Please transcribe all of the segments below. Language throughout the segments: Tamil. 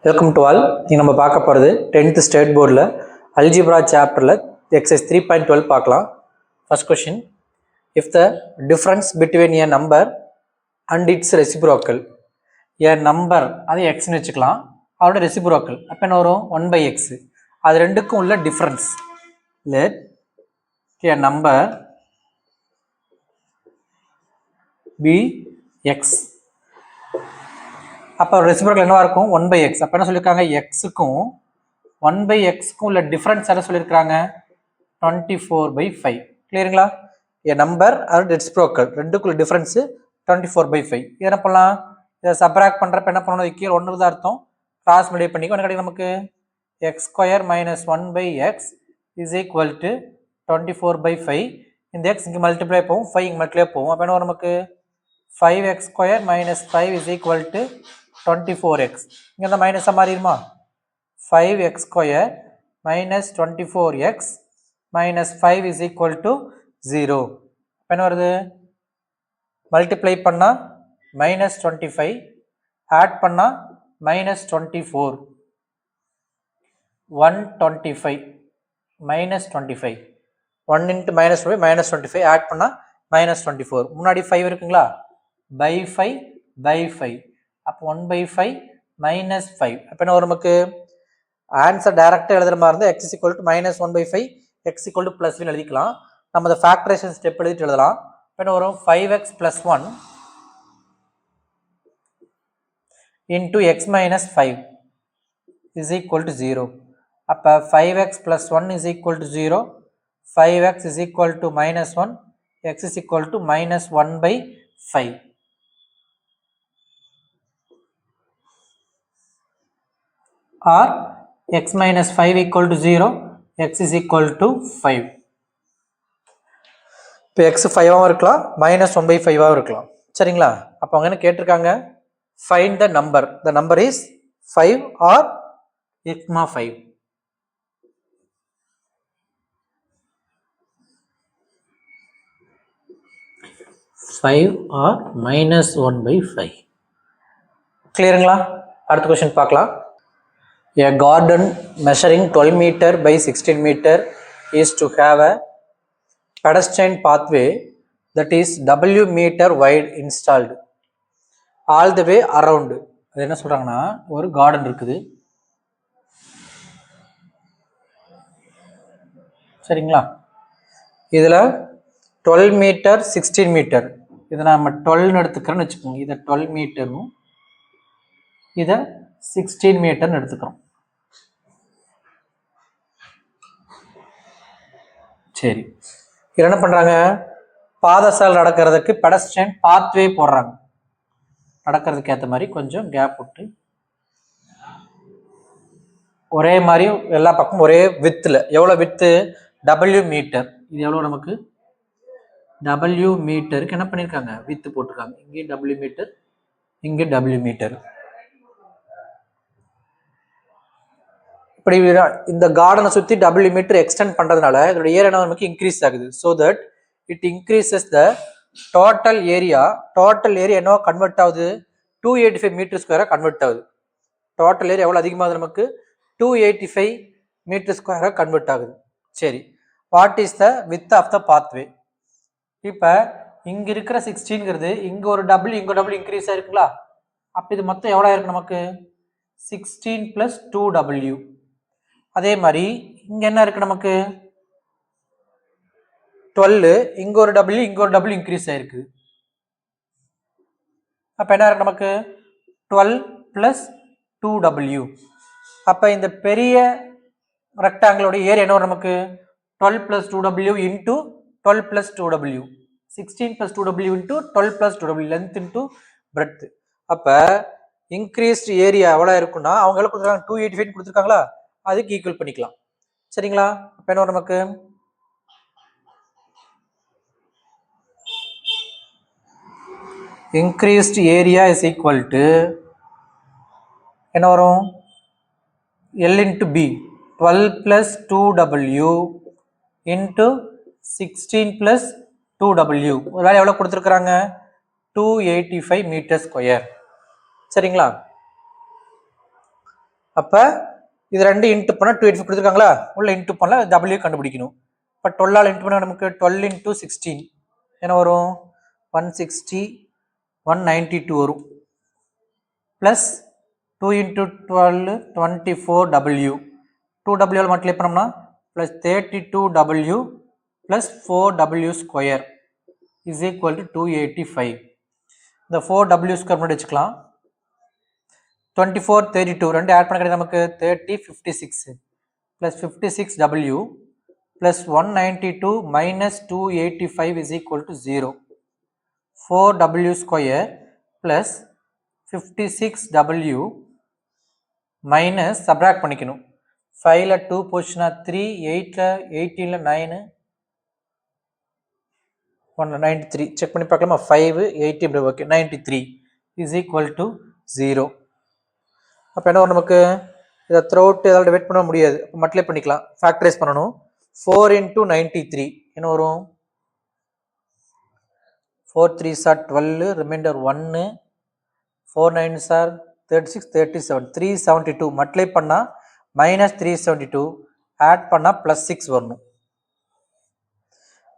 Welcome to all. நீங்கள் நம்ம பார்க்க போகிறது 10th ஸ்டேட் போர்டில் அல்ஜிப்ரா சாப்டரில் எக்ஸசைஸ் 3.12 பார்க்கலாம். First question, if the difference between A number and it's reciprocal, A number அது எக்ஸ்ன்னு வச்சுக்கலாம், அதோட ரெசிப்ரோக்கல் அப்போ என்ன வரும் 1/x, அது ரெண்டுக்கும் உள்ள difference. Let a number be x, அப்போ ரெசிப்ரோக்கல் என்னவா இருக்கும் 1/x. அப்போ என்ன சொல்லியிருக்காங்க, எக்ஸுக்கும் 1/xக்கும் உள்ள டிஃப்ரென்ஸ் என்ன சொல்லியிருக்காங்க 24/5. கிளியருங்களா? எ நம்பர் அது ரெசிப்ரோக்கல் ரெண்டுக்குள்ள டிஃப்ரென்ஸ் 24/5. இது என்ன பண்ணலாம், இதை சப்ராக்ட் பண்ணுறப்ப என்ன பண்ணணும், கீழே ஒன்று தான் அர்த்தம், கிராஸ் மல்டிப்ளை பண்ணிக்கோ. என்ன கிடைக்கும் நமக்கு, x² - 1/x is equal to 24/5. இந்த எக்ஸ் இங்கே மல்டிப்ளை போகும், 5 இங்கே மல்டிப்ளை போகும். அப்போ என்ன வரும் நமக்கு 5x² - 5 is equal to 24x. இங்கே இந்த மைனஸாக மாறிடுமா, 5x² - 24x - 5 is equal to 0. என்ன வருது, மல்டிப்ளை பண்ணால் -25, ஆட் பண்ணால் -24, 125 -25, 1 × -25 ஆட் பண்ணால் -24. முன்னாடி 5 இருக்குங்களா, by 5 அப்போ 1/5 - 5. அப்போ என்ன வரும் நமக்கு, ஆன்சர் டைரக்டாக எழுதுற மாதிரி இருந்தால் x = -1/5, x = +3 எழுதிக்கலாம். நம்ம இந்த ஃபேக்டரைசேஷன் ஸ்டெப் எழுதிட்டு எழுதலாம். இப்போ என்ன வரும் 5x + 1 × x - 5 is equal to 0. அப்போ 5x + 1 is equal to 0, 5x is equal to -1, x is equal to -1/5. or x - 5 equal to 0, x is equal to 5. இப்போ x 5ஆகவும் இருக்கலாம், -1/5ஆகவும் இருக்கலாம். சரிங்களா? அப்போ அவங்க என்ன கேட்டிருக்காங்க, find the number, the number is 5 or x, 5. or -1/5. கிளியருங்களா? அடுத்த கொஸ்டின் பார்க்கலாம். A garden measuring 12 meter by 16 meter is to have a pedestrian pathway that is W meter wide installed all the way around. அது என்ன சொல்றாங்கன்னா, ஒரு கார்டன் இருக்குது, சரிங்களா? இதில் 12 மீட்டர் 16 மீட்டர், இதை நம்ம 12 எடுத்துக்கிறோன்னு வச்சுக்கோங்க, இதை 12 மீட்டரும் இதை 16 மீட்டர்னு எடுத்துக்கிறோம். சரி, இது என்ன பண்ணுறாங்க, பாதசாலை நடக்கிறதுக்கு பெடஸ்ட்ரியன் பாத்வே போடுறாங்க. நடக்கிறதுக்கு ஏற்ற மாதிரி கொஞ்சம் கேப் விட்டு ஒரே மாதிரி எல்லா பக்கமும் ஒரே வித்தில், எவ்வளோ வித்து W மீட்டர், இது எவ்வளோ நமக்கு W மீட்டருக்கு என்ன பண்ணியிருக்காங்க, வித்து போட்டிருக்காங்க. இங்கே W மீட்டர், இங்கே W மீட்டர். இப்படி இந்த கார்டனை சுற்றி W மீட்டர் எக்ஸ்டெண்ட் பண்ணுறதுனால இதோட ஏரியா நமக்கு இன்க்ரீஸ் ஆகுது. So that it increases the total area. Total area என்னவோ கன்வெர்ட் ஆகுது 285 மீட்டர் ஸ்கொயராக கன்வெர்ட் ஆகுது. டோட்டல் ஏரியா எவ்வளோ அதிகமாகுது நமக்கு 285 மீட்டர் ஸ்கொயராக கன்வெர்ட் ஆகுது. சரி, what is the width of the pathway? இப்போ இங்கே இருக்கிற 16ங்கிறது இங்கே ஒரு டபுள், இங்கே டபுள் இன்க்ரீஸ் ஆயிருக்குங்களா? அப்போ இது மொத்தம் எவ்வளோ இருக்கு நமக்கு 16 + 2W. அதே மாதிரி இங்க என்ன இருக்கு நமக்கு 12, இங்க ஒரு W, இங்க ஒரு W இன்க்ரீஸ் ஆயிருக்கு. அப்ப என்ன இருக்கு நமக்கு 12 + 2W. அப்ப இந்த பெரிய ரெக்டாங்கிளோட ஏரியா என்ன வரும் நமக்கு 12 + 2W × 12 + 2W, 16 + 2W × 12 + 2W, length × breadth. அப்ப இன்க்ரீஸ்ட் ஏரியா எவ்வளோ இருக்குன்னா, அவங்க எவ்வளோ கொடுத்துருக்காங்க 285 கொடுத்துருக்காங்களா, அதுக்கு ஈக்குவல் பண்ணிக்கலாம். சரிங்களா? அப்போ என்ன நமக்கு increased area is equal to என்ன வரும் L × B, 12 + 2W × 16 + 2W. ஒரு வேலை எவ்வளோ கொடுத்துருக்குறாங்க 285 மீட்டர் ஸ்கொயர். சரிங்களா? அப்போ இது ரெண்டு இன்ட்டு பண்ணால் 285 கொடுத்துருக்காங்களா, உள்ள இன்ட்டு பண்ணால் டபிள்யூ கண்டுபிடிக்கணும். இப்போ 12 இன்ட்டு பண்ணால் நமக்கு 12 இன்ட்டு 16 என்ன வரும், 160 192 வரும். Plus 2 into 12 24W, 2W multiply பண்ணோம்னா plus 32W plus 4W square is equal to 285. இந்த 4W ஸ்கொயர் பண்ணி வச்சுக்கலாம். 24 32 ரெண்டு ஆட் பண்ண கிடையாது நமக்கு 30 56 plus 56W plus 192 minus 285 is equal to 0. 4W square plus 56W minus subtract பண்ணிக்கணும். 5ல் 2 போச்சுன்னா 3, 8ல் 18ல் 9, 93 செக் பண்ணி பார்க்கலாமா, 5 80 இப்படி ஓகே 93 இஸ் ஈக்குவல் டு 0. அப்போ என்ன வரும் நமக்கு, இதை த்ரோட் ஏதாவது டிவைட் பண்ண முடியாது, மல்டிப்ளை பண்ணிக்கலாம், ஃபேக்டரைஸ் பண்ணணும். 4 இன்ட்டு 93 என்ன வரும், 4 3s are 12, remainder 1, 4 9s are 36 37 372 multiply பண்ணால் மைனஸ் 372 ஆட் பண்ணால் ப்ளஸ் 6 வரணும்.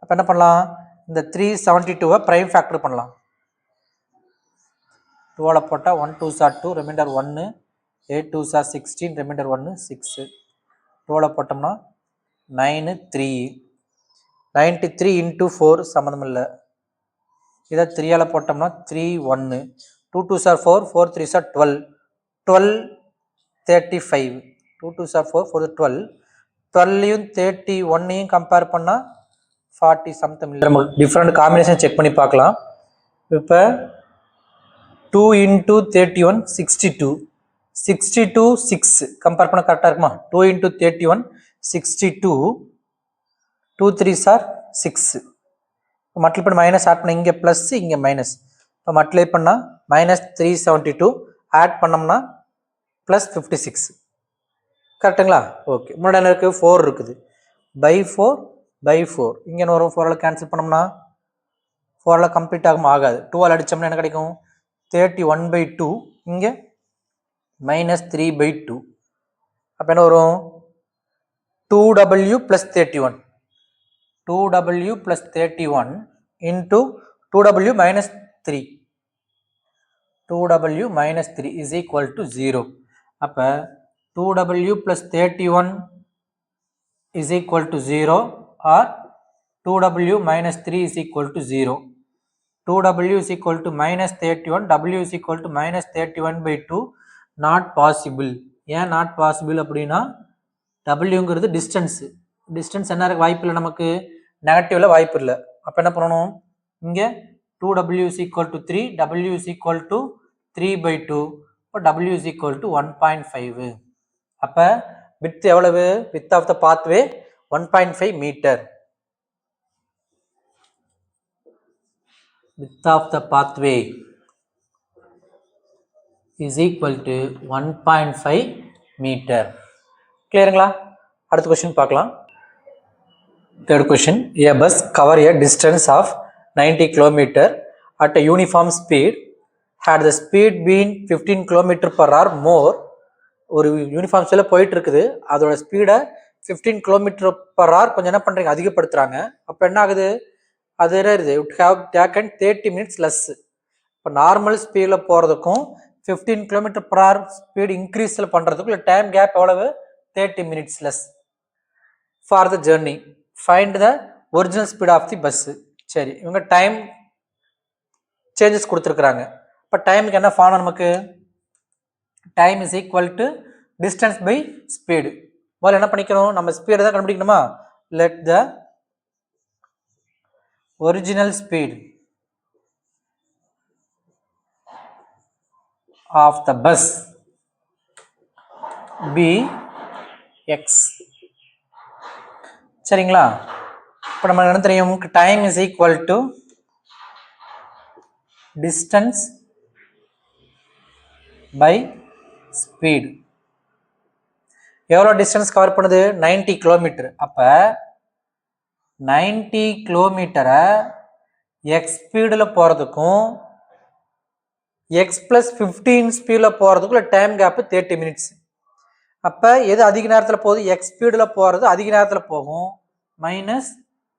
அப்போ என்ன பண்ணலாம், இந்த 372 ப்ரைம் ஃபேக்டர் பண்ணலாம். 12 போட்டால் 1 2s are 2, remainder 1, 8 2s are 16, reminder 1 6, 12 போட்டோம்னா 9 3, 93 இன்ட்டு 4 சம்மந்தம் இல்லை. இதை 3ஆல் போட்டோம்னா 3 1, 2 2s are 4, 4 3s are 12, 12 35, 2 2s are 4, 4 12, 12யும் 31யும் compare பண்ணால் 40 சம்திங் இல்லை. நம்ம டிஃப்ரெண்ட் காம்பினேஷன் செக் பண்ணி பார்க்கலாம். இப்போ 2 இன்ட்டு 31 62, 62 6 கம்பேர் பண்ண கரெக்டாக இருக்குமா, 2 இன்ட்டு 31 62, 2 3s are 6, மல்டிப்ளை பண்ண மைனஸ் ஆட் பண்ண இங்கே ப்ளஸ் இங்கே மைனஸ், இப்போ மல்டிப்ளை பண்ணால் மைனஸ் 372 ஆட் பண்ணோம்னா ப்ளஸ் 56 கரெக்டுங்களா. ஓகே, முன்னாடி என்ன இருக்குது, 4 இருக்குது, பை 4 பை 4 இங்கே வரும். 4ஆல் கேன்சல் பண்ணோம்னா 4ஆல் கம்ப்ளீட் ஆகாது, 2ஆல் அடித்தோம்னா என்ன கிடைக்கும், 31/2, இங்கே மைனஸ் 3/2. அப்போ என்ன வரும், 2W plus 31, 2W plus 31 into 2W minus 3, 2W minus 3 is equal to 0. அப்போ 2W plus 31 is equal to 0 or 2W minus 3 is equal to 0. 2W is equal to minus 31, W is equal to minus 31/2 not possible. ஏன் not possible அப்படின்னா, Wங்கிறது டிஸ்டன்ஸு, டிஸ்டன்ஸ் என்ன இருக்கு, வாய்ப்பு இல்லை நமக்கு, நெகட்டிவில் வாய்ப்பு இல்லை. அப்போ என்ன பண்ணணும், இங்கே 2W is equal to 3, W is equal to 3/2, இப்போ W is equal to 1.5. அப்போ வித் எவ்வளவு, width of the pathway 1.5 metre. width of the pathway is equal to 1.5 meter. கிளியருங்களா. அடுத்த கொஸ்டின் பார்க்கலாம். Third question, a bus cover a distance of 90 km at a uniform speed. Had the speed been 15 km per hour more, ஒரு யூனிஃபார்ம் ஸ்பீடில் போயிட்டு இருக்குது, அதோட ஸ்பீடை 15 km per hour கொஞ்சம் என்ன பண்ணுறீங்க, அதிகப்படுத்துகிறாங்க. அப்போ என்ன ஆகுது, அது என்ன, it have taken 30 minutes less. இப்போ நார்மல் ஸ்பீடில் போகிறதுக்கும் 15 km per hour ஸ்பீடு இன்க்ரீஸில் பண்ணுறதுக்கும் இல்லை டைம் கேப் எவ்வளவு, 30 minutes less for the journey. Find the original speed of the bus. சரி, இவங்க டைம் சேஞ்சஸ் கொடுத்துருக்குறாங்க. இப்போ டைமுக்கு என்ன ஃபார்ம், நமக்கு time is equal to distance by speed. முதல்ல என்ன பண்ணிக்கணும், நம்ம ஸ்பீடை தான் கண்டுபிடிக்கணுமா. Let the original speed of the bus be x. சரிங்களா. இப்போ நம்ம என்ன தெரியும், time is equal to distance by speed. எவ்வளோ டிஸ்டன்ஸ் கவர் பண்ணுது, 90 கிலோமீட்டர். அப்போ 90 கிலோமீட்டரை எக்ஸ் ஸ்பீடில் போகிறதுக்கும் எக்ஸ் ப்ளஸ் 15 ஸ்பீடில் போகிறதுக்குள்ள டைம் கேப்பு 30 minutes. அப்போ எது அதிக நேரத்தில் போகுது? எக்ஸ் ஸ்பீடில் போகிறது அதிக நேரத்தில் போகும். மைனஸ்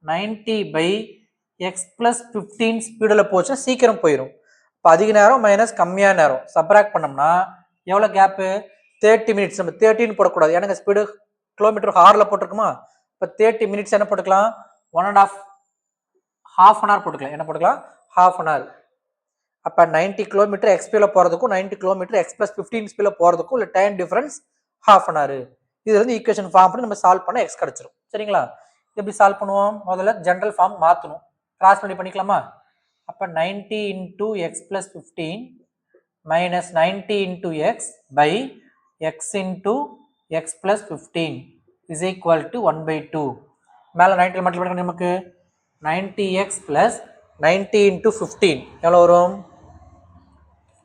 90 பை எக்ஸ் ப்ளஸ் 15 ஸ்பீடில் போச்சுன்னா சீக்கிரம் போயிடும். இப்போ அதிக நேரம் மைனஸ் கம்மியான நேரம் சப்ராக்ட் பண்ணோம்னா எவ்வளோ கேப்பு? 30 மினிட்ஸ். நம்ம 30ன்னு போடக்கூடாது, எனக்கு ஸ்பீடு கிலோமீட்டர் ஹாரில் போட்டிருக்குமா? இப்போ 30 மினிட்ஸ் என்ன போட்டுக்கலாம்? 1.5 half an hour போட்டுக்கலாம். என்ன போட்டுக்கலாம்? half an hour. அப்போ 90 கிலோமீட்டர் எக்ஸ் ஸ்பீடில் போகிறதுக்கும் 90 கிலோமீட்டர் எக்ஸ் ப்ளஸ் 15 ஸ்பீடில் போகிறதுக்கும் இல்லை time difference half an hour. இது வந்து ஈக்குவேஷன் ஃபார்ம் பண்ணி நம்ம சால்வ் பண்ண எக்ஸ் கிடச்சிரும். சரிங்களா? எப்படி சால்வ் பண்ணுவோம்? முதல்ல ஜென்ரல் ஃபார்ம் மாற்றணும். கிராஸ் பண்ணிக்கலாமா? அப்போ 90 into x plus 15 minus 90 into x by x into x plus 15 is equal to 1/2. மேலே 90 மல்டிப்ளை பண்ணி நமக்கு 90x ப்ளஸ் 90 இன்டூ 15 எவ்வளோ வரும்?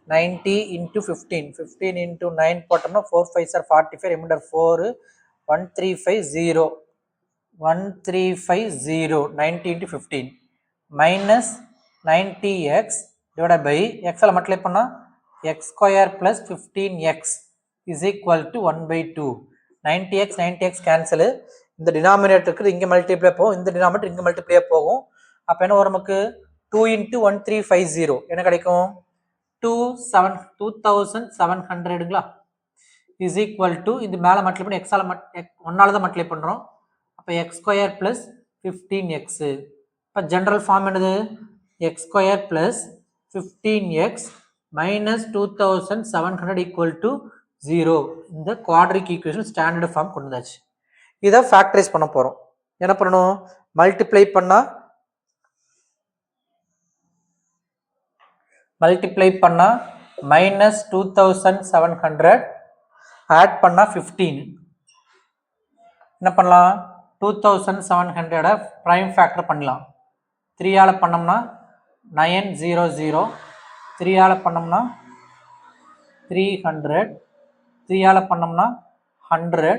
90 into 15, 15 into 9 போட்டோம்னா 4 5s are 45, remainder 4, 1350, 1350, 90 into 15 minus 90x divided by x all multiply பண்ணா x square plus 15x is equal to 1/2. 90x 90x cancel. இந்த டினாமினேட்டருக்கு இங்கே மல்டிப்ளை போகும், இந்த டினாமினேட்டர் இங்கே மல்டிப்ளை போகும். அப்போ என்ன வரும் நமக்கு? 2 into 1350 என்ன கிடைக்கும்? 2700 is equal to இது மேலே மல்டிப்ளை பண்ணி எக்ஸால் ஒன்னால தான் மல்டிப்ளை பண்ணுறோம். அப்போ எக்ஸ் ஸ்கொயர் ப்ளஸ் 15x. இப்போ ஜென்ரல் ஃபார்ம் என்னது? X square plus 15x minus 2700 equal to 0. இந்த குவாட்ரிக் ஈக்குவேஷன் ஸ்டாண்டர்ட் ஃபார்ம் கொண்டு வந்தாச்சு. இதை ஃபேக்டரைஸ் பண்ண போகிறோம். என்ன பண்ணணும்? மல்டிப்ளை பண்ணால் மைனஸ் 2700 ஆட் பண்ணால் 15. என்ன பண்ணலாம்? 2700 ப்ரைம் ஃபேக்டர் பண்ணலாம். 3ஆல் பண்ணோம்னா 900, 3ஆல் பண்ணோம்னா 300, 3ஆல் பண்ணோம்னா 100,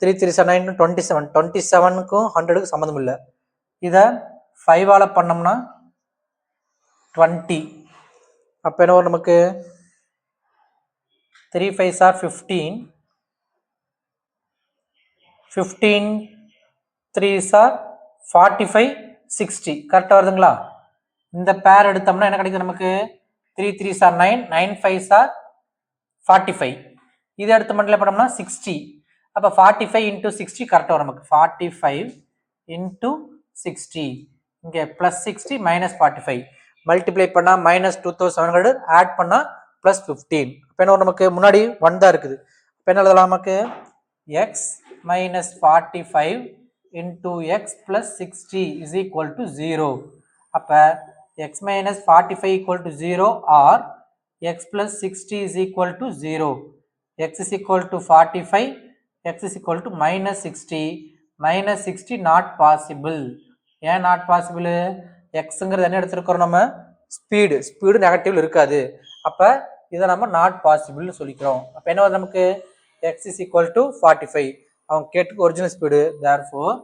3 3 9 27, 27க்கும் 100க்கும் சம்மந்தம் இல்லை. இதை 5ஆல் பண்ணோம்னா 20. அப்போ என்ன வரும் நமக்கு? 3 5s are 15, 15 3s are 45 60. கரெக்டாக வருதுங்களா? இந்த பேர் எடுத்தோம்னா என்ன கிடைக்கும் நமக்கு? 3 3s are 9, 9 5s are 45. இதை எடுத்து மல்டிப்ளை பண்ணோம்னா 60. அப்போ 45 into 60 கரெக்டாக வரும் நமக்கு. 45 into 60 இங்கே ப்ளஸ் 60 மைனஸ் 45 மல்டிப்ளை பண்ணால் மைனஸ் 2700 ஆட் பண்ணால் ப்ளஸ் 15. அப்போ என்ன நமக்கு? முன்னாடி 1 தான் இருக்குது. இப்போ என்ன எழுதலாம் நமக்கு? X minus 45 into x plus 60 is equal to 0. அப்போ x minus 45 equal to 0 or x plus 60 is equal to 0. X is equal to 45, x is equal to minus 60. Minus 60 not possible. ஏன் நாட் பாசிபிள்? எக்ஸுங்கிறது என்ன எடுத்துருக்கிறோம் நம்ம? ஸ்பீடு நெகட்டிவ் இருக்காது. அப்போ இதை நம்ம நாட் பாசிபிள்னு சொல்லிக்கிறோம். அப்போ என்ன வருது நமக்கு? X is equal to 45. அவங்க கேட்டுக்கு original speed, therefore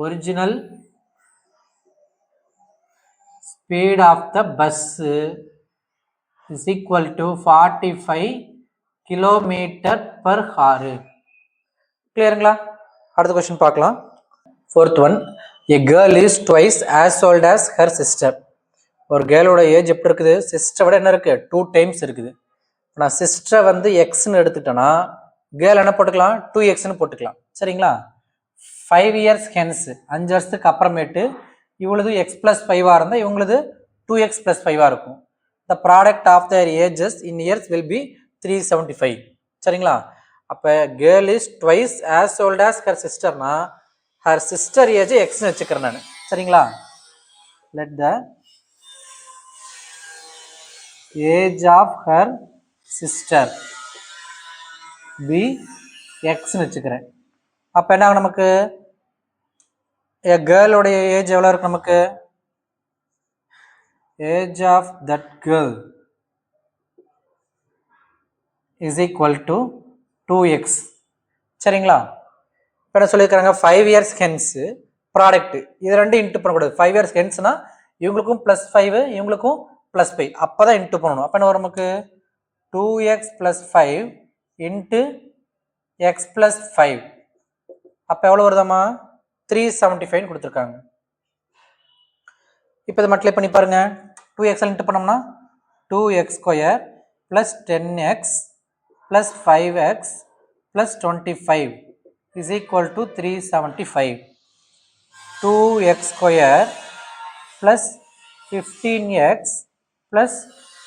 original speed of the bus is equal to 45 km/h. கிளியருங்களா? அடுத்த கொஸ்டின் பார்க்கலாம். 4th one. A girl is twice as old as her sister. ஒரு கேர்ளோட ஏஜ் எப்படி இருக்குது? சிஸ்டரை விட என்ன இருக்குது? 2 times இருக்குது. நான் சிஸ்டரை வந்து எக்ஸ்ன்னு எடுத்துட்டேன்னா கேர்ள் என்ன போட்டுக்கலாம்? 2x போட்டுக்கலாம். சரிங்களா? 5 years hence 5 வருஷத்துக்கு அப்புறமேட்டு இவங்களது எக்ஸ் ப்ளஸ் 5ஆக இருந்தால் இவங்களது 2x + 5ஆக இருக்கும். The product of their ages in years will be 375. சரிங்களா? அப்போ girl is twice as old as her சிஸ்டர்னா ஹர் சிஸ்டர் ஏஜ் எக்ஸ்ன்னு வச்சுக்கிறேன் நான். சரிங்களா? Let the age of her sister be எக்ஸ்ன்னு வச்சுக்கிறேன். அப்போ என்ன நமக்கு? கேர்ளோடைய ஏஜ் எவ்வளோ இருக்கு நமக்கு? Age of that girl is equal to 2x. சரிங்களா? இப்போ என்ன சொல்லியிருக்காங்க? 5 years hence ப்ராடக்ட் இது ரெண்டும் இன்ட்டு பண்ணக்கூடாது. 5 years hence இவங்களுக்கும் +5 இவங்களுக்கும் +5 அப்போ தான் இன்ட்டு பண்ணணும். அப்போ என்ன வரும் நமக்கு? 2x plus 5 into x plus 5. அப்போ எவ்வளோ வருதாமா 375 கொடுத்துருக்காங்க. இப்போ இதை மல்டிப்ளை பண்ணி பாருங்க. 2x இன்ட்டு பண்ணோம்னா 2x square plus 10x plus 5x plus 25 is equal to 375. 2x square plus 15x plus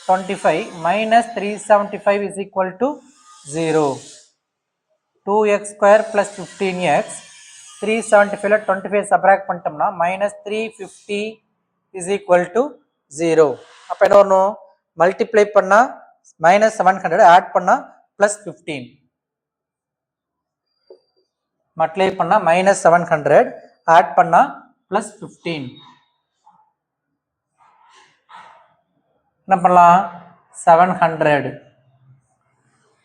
25 minus 375 is equal to 0. 2x square plus 15x 375 25 subtract பண்ணிட்டோம்னா minus 350 is equal to 0. அப்போ என்ன வரணும் மல்டிப்ளை பண்ணா minus 700 ஆட் பண்ணா plus 15. மல்டிப்ளை பண்ணா minus 700 ஆட் பண்ணா plus 15. என்ன பண்ணலாம் 700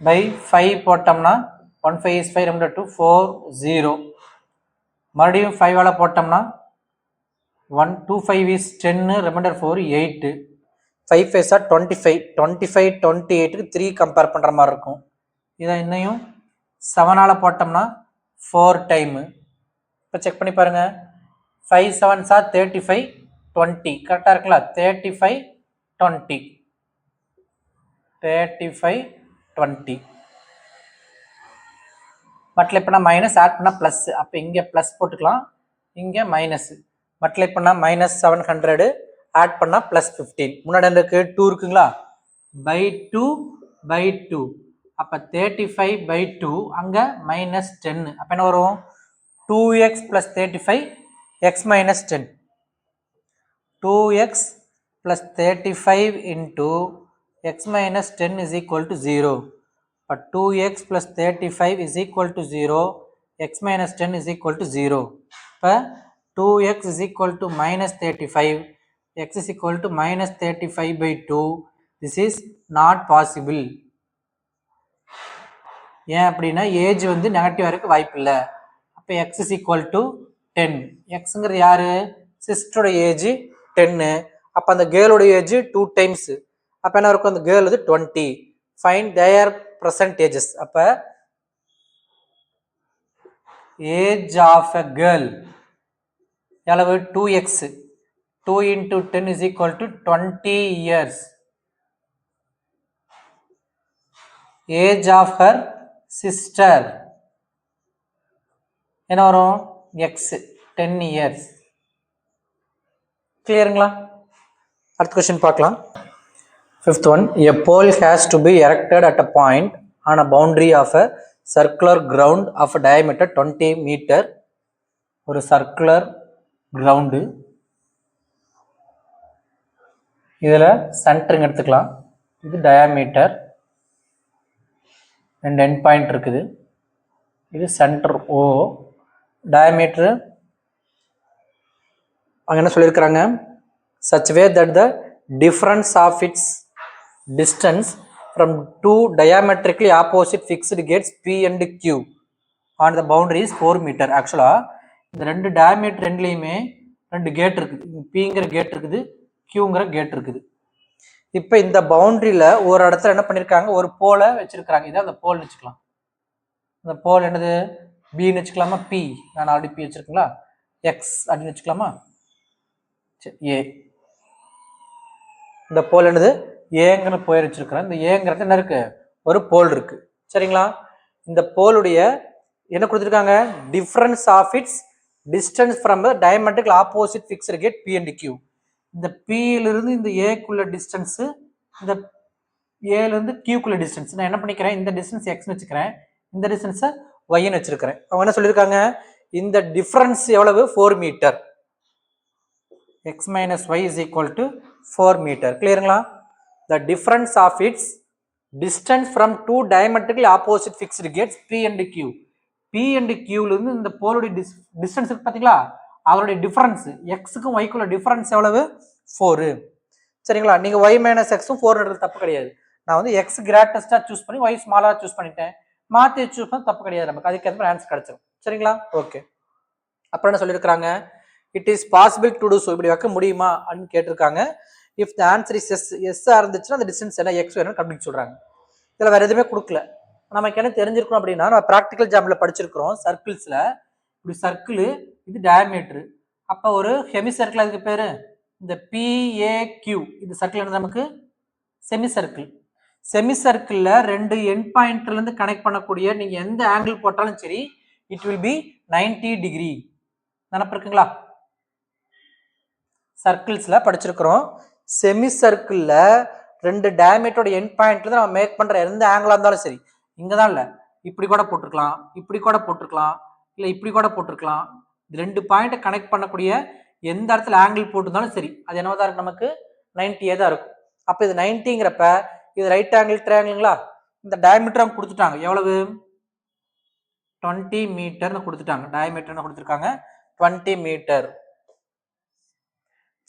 by 5 போட்டோம்னா 1 5 is 5 remainder 2 4 0. மறுபடியும் 5 ஆல போட்டோம்னா 1 2 5 is 10 remainder 4 8. 5 5 are 25 25 28 க்கு 3 கம்பேர் பண்ற மாதிரி இருக்கும். இதை இன்னையும் 7 ஆல போட்டோம்னா 4 டைம். இப்போ செக் பண்ணி பாருங்க 5 7s are 35 20 கரெக்டா இருக்குல்ல 35 20 35 20 மல்டிப்ளை பண்ணா மைனஸ் ஆட் பண்ணா பிளஸ். அப்போ இங்கே பிளஸ் போட்டுக்கலாம் இங்கே மைனஸ். மல்டிப்ளை பண்ணா மைனஸ் 700 ஆட் பண்ணா பிளஸ் 15. முன்னாடி இருக்கு 2 இருக்குங்களா பை 2 பை 2 அப்போ 35 பை 2 அங்கே மைனஸ் 10. அப்போ என்ன வரும் 2x plus 35 x minus 10. 2x plus 35 into x minus 10 is equal to 0. But 2x plus 35 is equal to 0. X minus 10 is equal to 0. But 2x is equal to minus 35. X is equal to minus 35 by 2. This is not possible. ஏன் அப்படின்னா ஏஜ் வந்து நெகட்டிவா இருக்க வாய்ப்பு இல்லை. அப்போ x is equal to 10. எக்ஸுங்கிறது யாரு சிஸ்டரோட ஏஜ் 10. அப்போ அந்த கேர்ளோட ஏஜ் 2 டைம்ஸ். அப்போ என்ன இருக்கும் அந்த கேர்ள் வந்து 20. ஃபைண்ட் தேர் percentages. அப்ப age of a girl எவ்வளவு 2x 2 into 10 is equal to 20 years. Age of her sister என்ன வரும் x 10 years. கிளியருங்களா? அடுத்த கொஸ்டின் பார்க்கலாம். Fifth one, a pole has to be erected at a point on a boundary of a circular ground of a diameter 20 meter. ஒரு circular ground. இதில் சென்டருங்க எடுத்துக்கலாம். இது diameter. ரெண்டு end point இருக்குது. இது சென்டர் O. diameter அங்கே என்ன சொல்லியிருக்கிறாங்க such way that the difference of its distance from two diametrically opposite fixed gates P and Q on the boundary is 4 meter. ஆக்சுவலா இந்த ரெண்டு டயமீட்டர் ரெண்டுலையுமே ரெண்டு கேட் இருக்குது. Pங்கிற கேட் இருக்குது, Qங்கிற கேட் இருக்குது. இப்போ இந்த பவுண்டரியில் ஒரு இடத்துல என்ன பண்ணியிருக்காங்க ஒரு போலை வச்சிருக்கிறாங்க. இதான் அந்த போல் வச்சுக்கலாம். இந்த போல் என்னது பின்னு வச்சுக்கலாமா P. நான் ஆல்ரெடி P வச்சிருக்கீங்களா எக்ஸ் அப்படின்னு வச்சுக்கலாமா ஏ. இந்த போல் என்னது ஏங்கிற போய் வச்சிருக்கிறேன். இந்த ஏங்கிறது என்ன இருக்கு ஒரு போல் இருக்கு சரிங்களா. இந்த போலுடைய என்ன கொடுத்துருக்காங்க difference of its distance from diametrical opposite fixed gate P and Q. இந்த Pயிலிருந்து இந்த ஏக்குள்ள டிஸ்டன்ஸ் இந்த ஏலேருந்து Qக்குள்ள டிஸ்டன்ஸ் நான் என்ன பண்ணிக்கிறேன் இந்த டிஸ்டன்ஸ் எக்ஸ்னு வச்சுக்கிறேன், இந்த டிஸ்டன்ஸை ஒய்ன்னு வச்சிருக்கிறேன். அவங்க என்ன சொல்லியிருக்காங்க இந்த டிஃபரன்ஸ் எவ்வளவு 4 metre. x minus y is equal to 4 meter. கிளியருங்களா? The difference of its distance from two diametrically opposite fixed gates P and Q. P and Qல இருந்து இந்த போலுடைய டிஸ்டன்ஸ் இருக்கு பாத்தீங்களா அவருடைய டிஃபரன்ஸ் எக்ஸுக்கும் ஒய்க்குள்ள டிஃபரன்ஸ் எவ்வளவு 4 சரிங்களா. நீங்க y minus x-ம் 4 தப்பு கிடையாது. நான் வந்து x கிரேட்டஸ்டா சூஸ் பண்ணி y ஸ்மாலா சூஸ் பண்ணிட்டேன். மாத்தி சூஸ் பண்ண தப்பு கிடையாது. நமக்கு அதுக்கு ஏற்ற ஆன்சர் கிடைச்சிடும் சரிங்களா. ஓகே அப்புறம் என்ன சொல்லியிருக்கிறாங்க it is possible to do so இப்படி வைக்க முடியுமா அப்படின்னு கேட்டிருக்காங்க. If the answer is yes எஸ்ஸாக இருந்துச்சுன்னா அந்த டிஸ்டன்ஸ் என்ன எக்ஸ் வேணும்னு கண்டுபிடிச்சு சொல்கிறாங்க. இதில் வேறு எதுவுமே கொடுக்கல. நமக்கு என்ன தெரிஞ்சிருக்கணும் அப்படின்னா, நம்ம ப்ராக்டிக்கல் ஜாப்ல படிச்சிருக்கிறோம் சர்க்கிள்ஸில். இப்படி சர்க்கிள், இது டயமீட்டரு. அப்போ ஒரு ஹெமி சர்க்கிள், அதுக்கு பேர் இந்த PAQ. இது சர்க்கிள் நமக்கு செமி சர்க்கிள். செமி சர்க்கிளில் 2 எண்ட் பாயிண்ட்லேருந்து கனெக்ட் பண்ணக்கூடிய நீங்கள் எந்த ஆங்கிள் போட்டாலும் சரி, இட் வில் பி 90 டிகிரி. நினப்பு இருக்குங்களா? சர்க்கிள்ஸில் படிச்சிருக்கிறோம். செமி சர்க்கிளில் 2 டயமீட்டரோட எண்ட் பாயிண்ட்லேருந்து நம்ம மேக் பண்ணுற எந்த ஆங்கிளாக இருந்தாலும் சரி, இங்கே தான் இல்லை, இப்படி கூட போட்டிருக்கலாம், இப்படி கூட போட்டிருக்கலாம், இல்லை இப்படி கூட போட்டிருக்கலாம். 2 பாயிண்ட்டை கனெக்ட் பண்ணக்கூடிய எந்த இடத்துல ஆங்கிள் போட்டிருந்தாலும் சரி, அது என்னவா தான் இருக்கும், நமக்கு 90 தான் இருக்கும். அப்போ இது 90ங்கிறப்ப இது ரைட் ஆங்கிள் ட்ரையாங்கிள்ங்களா? இந்த டயமீட்டர் அவங்க கொடுத்துட்டாங்க, எவ்வளவு? 20 மீட்டர்னு கொடுத்துட்டாங்க. டயமீட்டர்னு கொடுத்துருக்காங்க 20 மீட்டர்.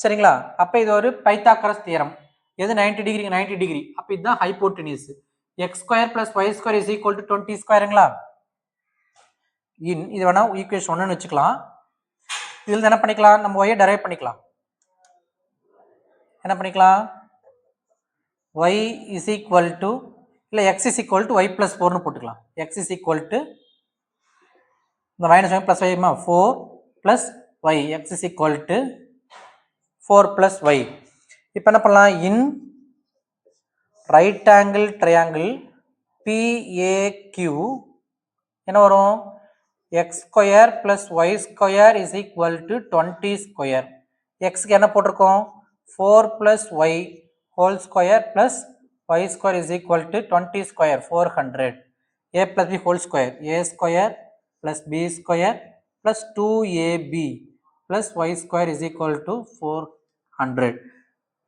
சரிங்களா? அப்போ இது ஒரு பைத்தாகரஸ் தியரம். எது 90 டிகிரி? 90 டிகிரி. அப்போ இதுதான் ஹைப்போட்டெனியூஸ். x² + y² = 20 ஸ்கொயருங்களா? இது வேணா ஈக்குவேஷன் 1ன்னு வச்சுக்கலாம். இதில் என்ன பண்ணிக்கலாம், நம்ம y டெரைவ் பண்ணிக்கலாம். என்ன பண்ணிக்கலாம்? y = இல்லை x = y + 4ன்னு போட்டுக்கலாம். x = இந்த minus y + y 4 + y. x = 4 + y. இப்போ என்ன பண்ணலாம்? இன் ரைட் ஆங்கிள் ட்ரையாங்கிள் PAQ என்ன வரும்? x² + y² = 20 square. எக்ஸுக்கு என்ன போட்டிருக்கோம்? 4 + y² + y² = 20 square, 400. a + b whole square, a² + b² + 2ab + y² = 400.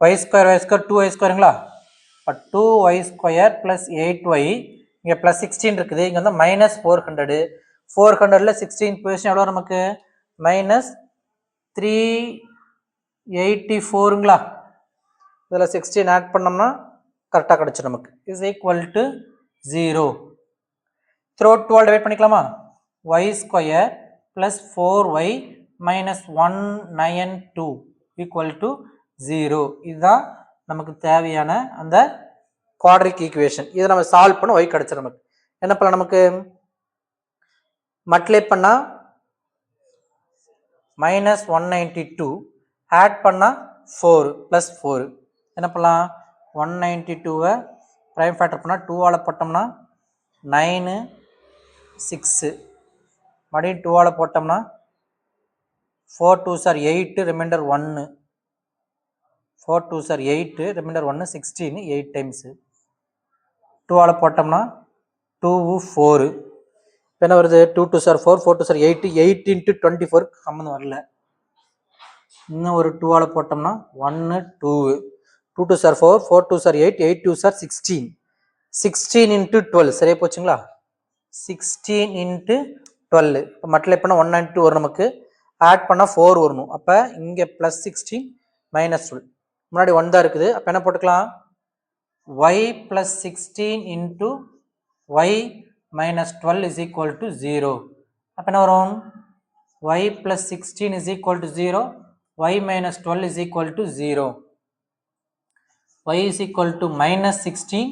y² 2y²ங்களா? இப்போ 2y² + 8y, இங்கே +16 இருக்குது, இங்கே வந்து -400. 400ல் 16 பொசிஷன் எவ்வளோ நமக்கு? -384ங்களா? இதில் 16 ஆட் பண்ணோம்னா கரெக்டாக கிடச்சிடும் நமக்கு. = 0. த்ரூ 12 டிவைட் பண்ணிக்கலாமா? y² + 4y - 192 = 0. இதுதான் நமக்கு தேவையான அந்த குவாட்ரிக் ஈக்குவேஷன். இதை நம்ம சால்வ் பண்ண y கிடச்சிடும் நமக்கு. என்ன பண்ணலாம்? நமக்கு மல்டிப்ளை பண்ணால் -192, ஆட் பண்ணால் 4 + 4. என்ன பண்ணலாம்? 192வை ப்ரைம் ஃபேக்டர் பண்ணால் 2ஆல் போட்டோம்னா 9, 6. மறுபடியும் 2ஆல் போட்டோம்னா 4 2s are 8, remainder 1. 4 2s are 8, remainder 1, 16, 8 times. 2ஆல் போட்டோம்னா 2 4. இப்போ என்ன வருது? 2 2s are 4, 4 2s are 8, 8 × 24 சம்மந்தம் வரல. இன்னும் ஒரு 2ஆல் போட்டோம்னா 1 2. 2 2s are 4, 4 2s are 8, 8 2s are 16. 16 × 12 சரியா போச்சுங்களா? 16 × 12. இப்போ மல்டிப்ளை பண்ணால் 192 வரும் நமக்கு. ஆட் பண்ணால் 4 வரணும். அப்போ இங்கே +16 -12. முன்னாடி 1 தான் இருக்குது. அப்போ என்ன போட்டுக்கலாம்? y + 16 × y - 12 = 0. அப்போ என்ன வரும்? y + 16 = 0, y - 12 = 0. y = -16,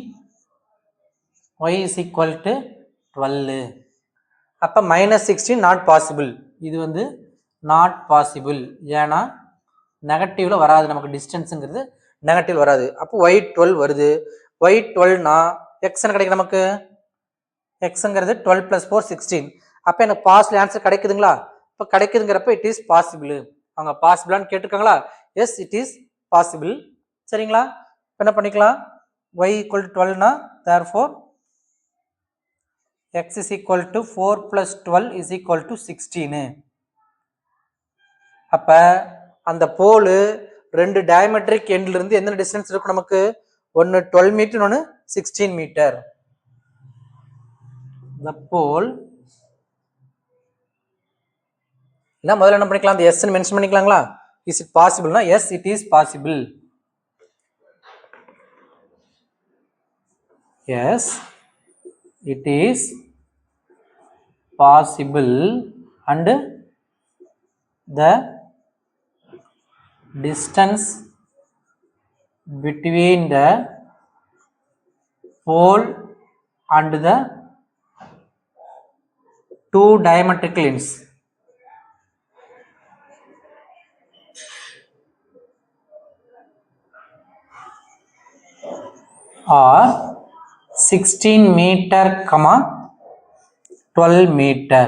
y = 12. அப்போ -16 நாட் பாசிபிள். இது வந்து நாட் பாசிபிள். ஏன்னா நெகட்டிவ்ல வராது, நமக்கு டிஸ்டன்ஸுங்கிறது நெகட்டிவ் வராது. அப்போ y12 வருது. y12னா x என்ன கிடைக்கும் நமக்கு? எக்ஸுங்கிறது 12 + 4 16. அப்போ எனக்கு பாசிபிள் ஆன்சர் கிடைக்குதுங்களா? இப்போ கிடைக்குதுங்கிறப்ப இட் இஸ் பாசிபிள். அவங்க பாசிபிளான்னு கேட்டிருக்காங்களா? Yes, it is possible. சரிங்களா? இப்போ என்ன பண்ணிக்கலாம்? y = 12னா therefore x = 4 + 12 = 16. அப்போ அந்த போலு 2 டயமெட்ரிக் எண்ட்ல இருந்து எந்த டிஸ்டன்ஸ் இருக்கும் நமக்கு? ஒன்று 12 மீட்டர், ஒன்று 16 மீட்டர். the pole இல்ல முதல்ல என்ன பண்ணிக்கலாம்? அந்த s ன்னு மென்ஷன் பண்ணிக்கலாங்களா? இஸ் இட் பாசிபிள்னா yes, it is possible. Yes, it is possible and the distance between the pole and the two diametrical ends. Are 16 meter, 12 meter.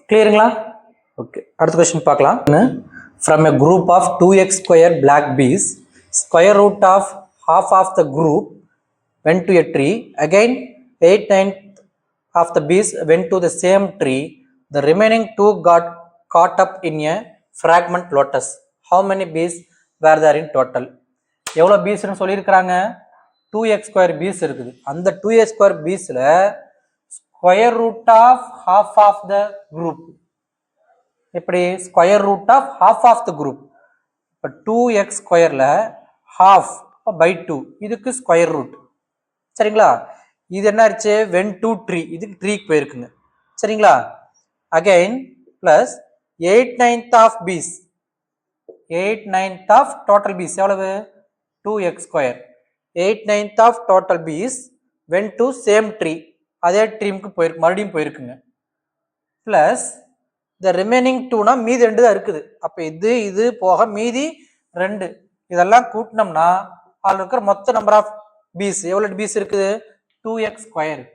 Clearங்களா? Okay. அடுத்த question பார்க்கலாம். From a group of 2x square black bees, square root of half of the group went to a tree. Again, 8/9 of the bees went to the same tree. The remaining two got caught up in a fragment lotus. How many bees were there in total? எவ்வளோ பீஸ்ன்னு சொல்லியிருக்கிறாங்க? 2x ஸ்கொயர் பீஸ் இருக்குது. அந்த 2x ஸ்கொயர் பீஸில் square root of half of the group. எப்படி? Square root of half of the group. இப்போ 2x ஸ்கொயரில் ஹாஃப் பை 2, இதுக்கு ஸ்கொயர் ரூட். சரிங்களா? இது என்ன ஆச்சு? வென் டு ட்ரீ, இதுக்கு ட்ரீக்கு போயிருக்குங்க. சரிங்களா? Again plus 8/9 of piece, 8/9 of total piece எவ்வளவு? 2x square. 8/9 of total piece went to same tree, அதே ட்ரீமுக்கு போயிருக்கு, மறுபடியும் போயிருக்குங்க. பிளஸ் த ரிமைனிங் 2னா மீதி 2 தான் இருக்குது. அப்போ இது போக மீதி 2, இதெல்லாம் கூட்டினோம்னா அதில் இருக்கிற மொத்த நம்பர் ஆஃப் பீஸ் எவ்வளோ பீஸ் இருக்குது? 2x square.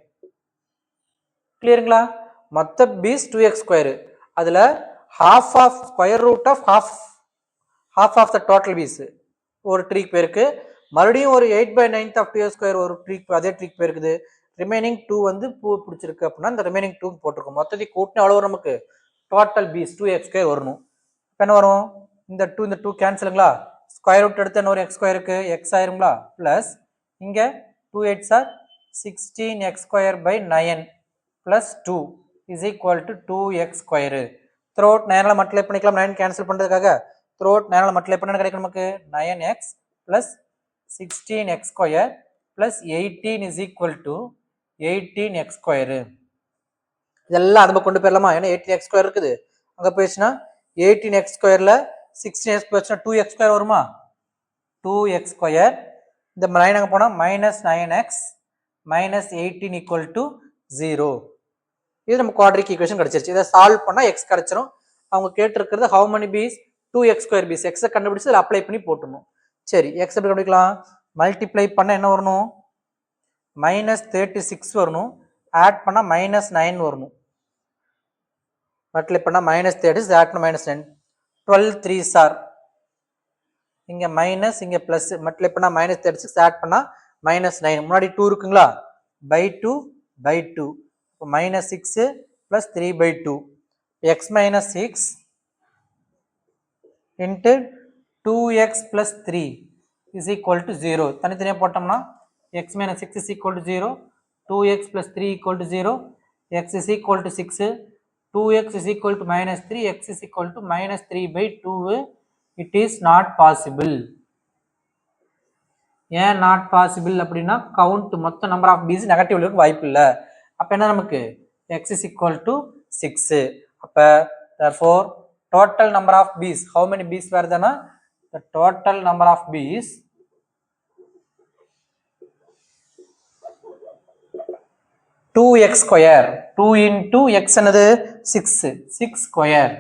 கிளியருங்களா? மொத்த பீஸ் 2x ஸ்கொயர். அதில் half of square root of half of the total piece ஒரு ட்ரீக்கு போயிருக்கு. மறுபடியும் ஒரு 8/9 ஆஃப் 2x ஸ்கொயர் ஒரு ட்ரீக், அதே ட்ரீக் போயிருக்குது. ரிமைனிங் 2 வந்து பூ பிடிச்சிருக்கு அப்படின்னா இந்த ரிமைனிங் 2 போட்டிருக்கோம். மொத்தத்தை கூட்டினா எவ்வளோ வரும்? நமக்கு டோட்டல் பீஸ் 2x ஸ்கொயர் வரணும். இப்போ என்ன வரும்? இந்த 2 கேன்சலுங்களா? ஸ்கொயர் ரூட் எடுத்து இன்னொரு x ஸ்கொயருக்கு x ஆயிருங்களா? ப்ளஸ் இங்கே 2 8 or 16x square by 9 plus 2 is equal to 2x square. Throughout 9 multiply பண்ணிக்கலாம். 9 கேன்சல் பண்ணுறதுக்காக த்ரூ அவுட் 9 மல்டிப்ளை பண்ண கிடைக்கும் நமக்கு 9x plus 16x square plus 18 is equal to 18x square. இதெல்லாம் அது கொண்டு போயிடலாமா? ஏன்னா 18x ஸ்கொயர் இருக்குது, அங்கே போயிடுச்சுன்னா 18x ஸ்கொயரில் 16x போயிடுச்சுன்னா 2x ஸ்கொயர் வருமா? 2x square. இந்த 9 அங்கே போனால் minus 9x minus 18 equal to 0. இது நம்ம குவாட்ரிக் ஈக்குவேஷன் கிடச்சிருச்சு. இதை சால்வ் பண்ணால் x கிடச்சிரும். அவங்க கேட்டிருக்கிறது how many piece? 2x square piece. எக்ஸை கண்டுபிடிச்சு அதில் அப்ளை பண்ணி போட்டுணும். சரி, எக்ஸ் எப்படி கண்டுபிடிக்கலாம்? மல்டிப்ளை பண்ண என்ன வரணும்? மைனஸ் 36 வரணும். ஆட் பண்ணால் மைனஸ் 9 வரணும். மல்டிப்ளை பண்ணால் மைனஸ் 36, ஆட் பண்ண மைனஸ் 9. 12 3s ஆர், இங்கே மைனஸ் இங்கே ப்ளஸ். மல்டிப்ளை பண்ணால் மைனஸ் 36, ஆட் பண்ணால் மைனஸ் 9. முன்னாடி 2 இருக்குங்களா? By 2 by 2. இப்போ minus 6 plus 3/2. X minus 6 into 2x plus 3 is equal to 0. தனித்தனியாக போட்டோம்னா x minus 6 is equal to 0, 2x plus 3 equal to 0, x is equal to 6, 2x is equal to minus 3, x is equal to minus 3/2. It is not possible. ஏன் நாட் பாசிபிள் அப்படின்னா கவுண்ட் மொத்த நம்பர் ஆஃப் பீஸ் நெகட்டிவ்ல இருக்க வாய்ப்பு இல்லை. அப்போ என்ன நமக்கு? x is equal to 6. அப்போ therefore total number of bees, how many bees were there? The total number of bees two x square, 2 into x another 6 square.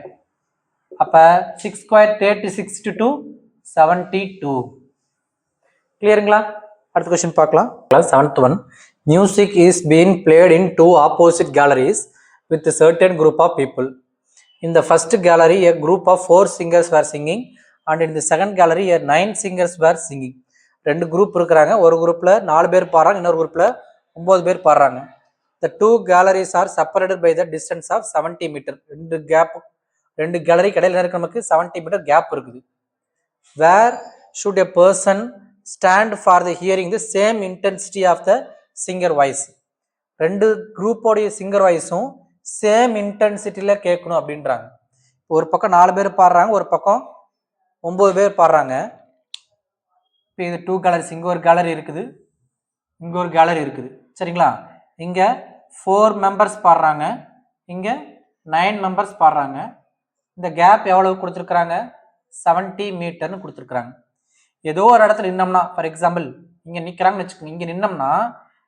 அப்ப 6 square 36 to 2 72. கிளியருங்களா? அடுத்த क्वेश्चन பார்க்கலாம். 7th one. Music is being played in two opposite galleries with a certain group of people. In the first gallery, a group of 4 singers were singing, and in the second gallery, 9 singers were singing. ரெண்டு குரூப் இருக்கிறாங்க. ஒரு குரூப்ல 4 பேர் பாடுறாங்க, இன்னொரு குரூப்ல 9 பேர் பாடுறாங்க. The two galleries are separated by the distance of 70 meter. ரெண்டு கேலரி இடையில இருக்க நமக்கு 70 மீட்டர் கேப் இருக்குது. Where should a person stand for the hearing the same intensity of the singer voice? ரெண்டு குரூப்போடைய சிங்கர் வாய்ஸும் சேம் இன்டென்சிட்டியில் கேட்கணும் அப்படின்றாங்க. ஒரு பக்கம் 4 பேர் பாடுறாங்க, ஒரு பக்கம் 9 பேர் பாடுறாங்க. இப்போ இது 2 கேலரிஸ், இங்கே ஒரு கேலரி இருக்குது, இங்கே ஒரு கேலரி இருக்குது. சரிங்களா? இங்கே 4 மெம்பர்ஸ் பாடுறாங்க, இங்கே 9 மெம்பர்ஸ் பாடுறாங்க. இந்த கேப் எவ்வளவு கொடுத்துருக்குறாங்க? 70 மீட்டர்னு கொடுத்துருக்குறாங்க. ஏதோ ஒரு இடத்துல நின்னோம்னா, ஃபார் எக்ஸாம்பிள் இங்கே நிற்கிறாங்கன்னு வச்சுக்கோங்க, இங்கே நின்னோம்னா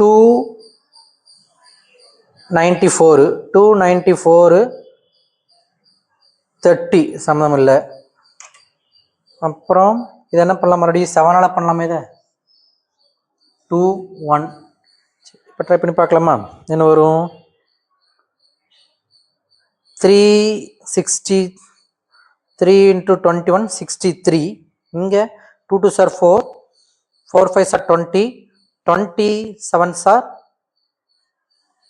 294 294 30 சம்மந்தம் இல்லை. அப்புறம் இது என்ன பண்ணலாம், மறுபடியும் 7ஆல் பண்ணலாமா இதை? 2 1. இப்போ ட்ரை பண்ணி பார்க்கலாமா? என்ன வரும்? 363 into 21 63. இங்கே 2 2s are 4, 4 5s are 20, 27s are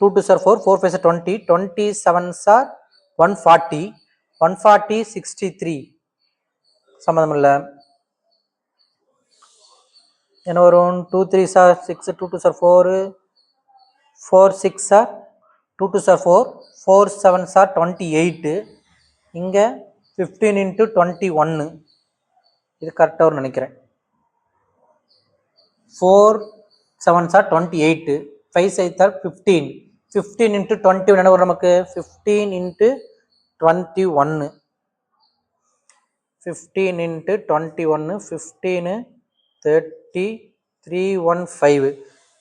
2 2s are 4, 4 5s are 20, 27s are 140, 140 63 சம்மந்தம் இல்லை. என்ன வரும்? 2 3s are 6, 2 2s are 4, 4 6 are 2 2s are 4, 4 7s are 28. இங்கே 15 into 21. இது கரெக்டாக ஒரு நினைக்கிறேன். 4 7s are 28, 5 6 are 15, 15 into 21 என்ன வரும் நமக்கு? 15 into 21, 15 into 21, 15 30 315.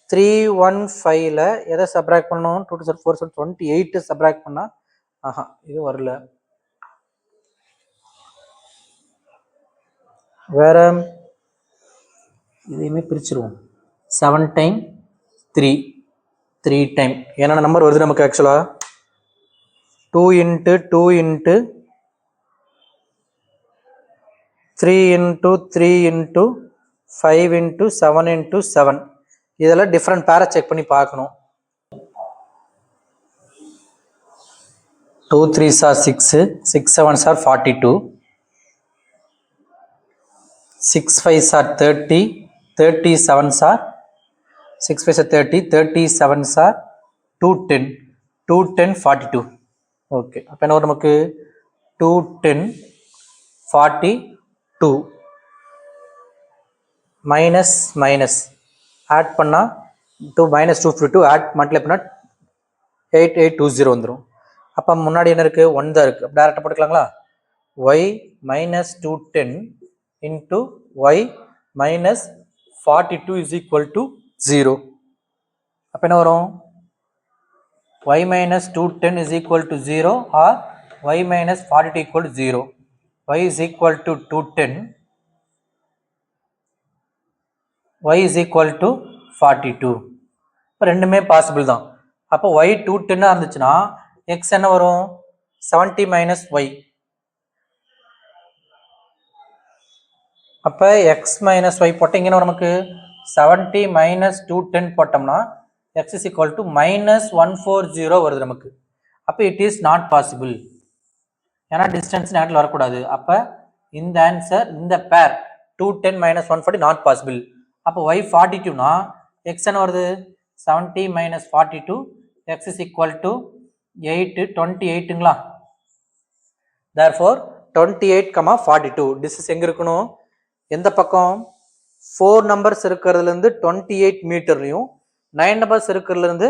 315ல எதை சப்ராக்ட் பண்ணணும்? 2 2 4 28 சப்ராக்ட் பண்ணா இது வரல. வேற இதையுமே பிரிச்சிருவோம். 7 டைம் 3 3 டைம் என்னென்ன நம்பர் வருது நமக்கு? ஆக்சுவலாக 2 into 2 into 3 into 3 into 5 into 7 into 7. இதெல்லாம் டிஃப்ரெண்ட் பேரை செக் பண்ணி பார்க்கணும். 2 3s are 6, 6 7s are 42, 6 5s are 30, 37s are 6 5s are 30, 37s are 210, 210 42. Okay, அப்போ என்ன வரும் நமக்கு? 210 42 மைனஸ் மைனஸ் ஆட் பண்ணால் 2 மைனஸ் 252 ஆட் மல்டிப்ளை பண்ணால் 8820 வந்துடும். அப்போ முன்னாடி என்ன இருக்குது? 1 தான் இருக்குது. டேரெக்டாக போட்டுக்கலாங்களா? y minus 210 into y minus 42 is equal to 0. அப்போ என்ன வரும்? y minus 210 is equal to 0 or y minus 42 equal to 0. y is equal to 210, y is equal to 42. இப்போ ரெண்டுமே பாசிபிள் தான். அப்போ y 210 இருந்துச்சுன்னா x என்ன வரும்? 70 minus y. அப்போ எக்ஸ் மைனஸ் ஒய் போட்டிங்கன்னா நமக்கு 70 மைனஸ் 210 போட்டோம்னா x is equal to minus 140 வருது நமக்கு. அப்போ இட் இஸ் நாட் பாசிபிள், ஏன்னா டிஸ்டன்ஸ் நேரத்தில் வரக்கூடாது. அப்போ இந்த ஆன்சர், இந்த பேர் 210 மைனஸ் 140 நாட் பாசிபிள். அப்போ ஒய் 42னா எக்ஸ் என்ன வருது? 70 minus 42, x is equal to 28ங்களா? therefore 28, 42 டிஸ்டன்ஸ் எங்கே இருக்கணும்? எந்த பக்கம்? 4 நம்பர்ஸ் இருக்கிறதுலேருந்து 28 மீட்டர்லையும் 9 நம்பர்ஸ் இருக்கிறதுலேருந்து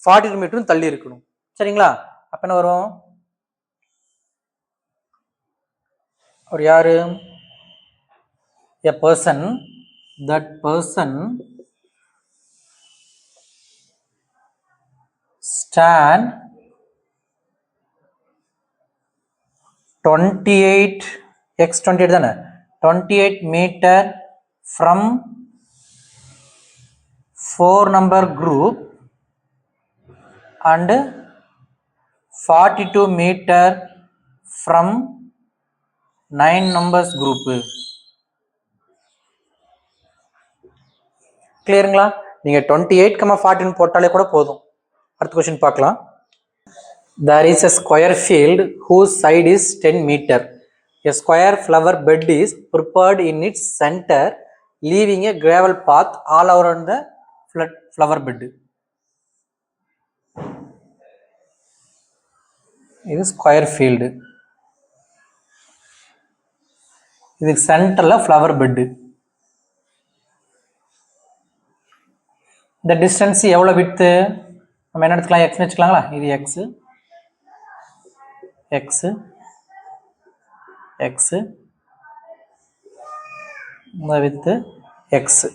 42 மீட்டரும் தள்ளி இருக்கணும். சரிங்களா? அப்போ என்ன வரும்? ஒரு யாரு? a person, that person stand 28 x 28 தானே, 28 meter from 4 number group and 42 meter from 9 numbers group. கிளியருங்களா? நீங்க 28, 14 போட்டாலே கூட போதும். அடுத்த கொஸ்டின் பார்க்கலாம். There is a square field whose side is 10 meter. A square flower bed is prepared in its center, leaving a gravel path all around the flower bed. இது ஸ்கொயர் ஃபீல்டு. இதுக்கு சென்டரில் ஃப்ளவர் பெட்டு. இந்த டிஸ்டன்ஸ் எவ்வளோ விட்த்து? நம்ம என்ன எடுத்துக்கலாம்? எக்ஸ்னு வச்சுக்கலாங்களா? இது எக்ஸு, எக்ஸு, எக்ஸு, இந்த வித்து எக்ஸு.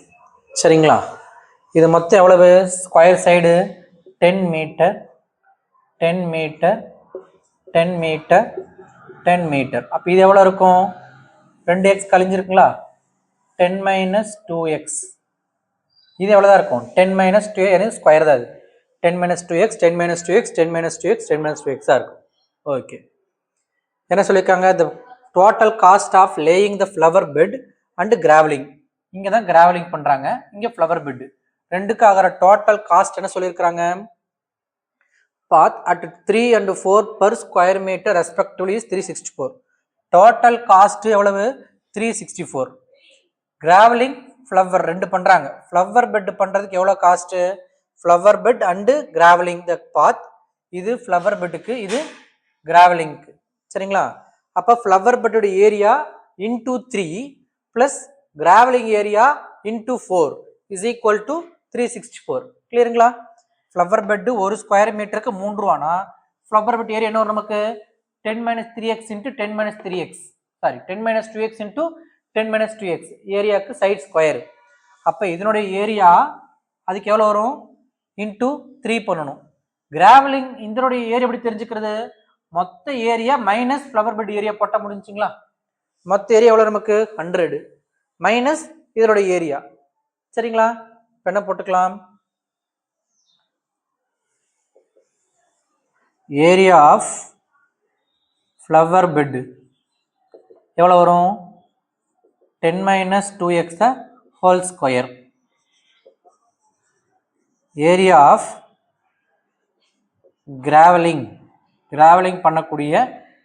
சரிங்களா? இது மொத்தம் எவ்வளவு square side 10 metre 10 metre 10 metre 10 metre. அப்போ இது எவ்வளோ இருக்கும் 2x கழிஞ்சிருக்குங்களா 10 மைனஸ் 2x இது எவ்வளோதான் இருக்கும் 10 மைனஸ் 2 எனக்கு ஸ்கொயர் தான் அது 10 minus 2x 10 minus 2x 10 minus 2x 10 minus 2x இருக்கும். ஓகே என்ன சொல்லியிருக்காங்க the total cost of laying the flower bed and graveling இங்கே தான் கிராவலிங் பண்ணுறாங்க இங்கே ஃப்ளவர் பெட் ரெண்டுக்கு ஆகிற டோட்டல் காஸ்ட் என்ன சொல்லியிருக்கிறாங்க path at 3 and 4 per square meter respectively is 364 total cost எவ்வளவு 364 கிராவலிங் ஃப்ளவர் ரெண்டு பண்ணுறாங்க ஃப்ளவர் பெட் பண்ணுறதுக்கு எவ்வளோ cost flower bed and gravelling the path இது ஃப்ளவர் பெட்டுக்கு இது கிராவலிங்க்கு சரிங்களா அப்போ ஃப்ளவர் பெட்டோட area into 3 plus gravelling area into 4 is equal to 364 கிளியருங்களா ஃப்ளவர் பெட்டு ஒரு ஸ்கொயர் மீட்டருக்கு 3 ரூபானா ஃப்ளவர் பெட் ஏரியா என்ன வரும் நமக்கு 10 minus 3x into 10 minus 3x sorry 10 minus 2x into 10 minus 2x ஏரியாவுக்கு சைட் ஸ்கொயர் அப்போ இதனுடைய ஏரியா அதுக்கு எவ்வளோ வரும் இன்டூ 3 பண்ணணும் கிராவலிங் இதனுடைய ஏரியா எப்படி தெரிஞ்சுக்கிறது மொத்த area minus flower bed area போட்டால் முடிஞ்சுங்களா மொத்த ஏரியா எவ்வளோ நமக்கு 100 மைனஸ் இதனுடைய ஏரியா சரிங்களா இப்போ என்ன போட்டுக்கலாம் ஏரியா ஆஃப் ஃப்ளவர் பெட் எவ்வளோ வரும் 10 minus 2x whole square area of gravelling பண்ணக்கூடிய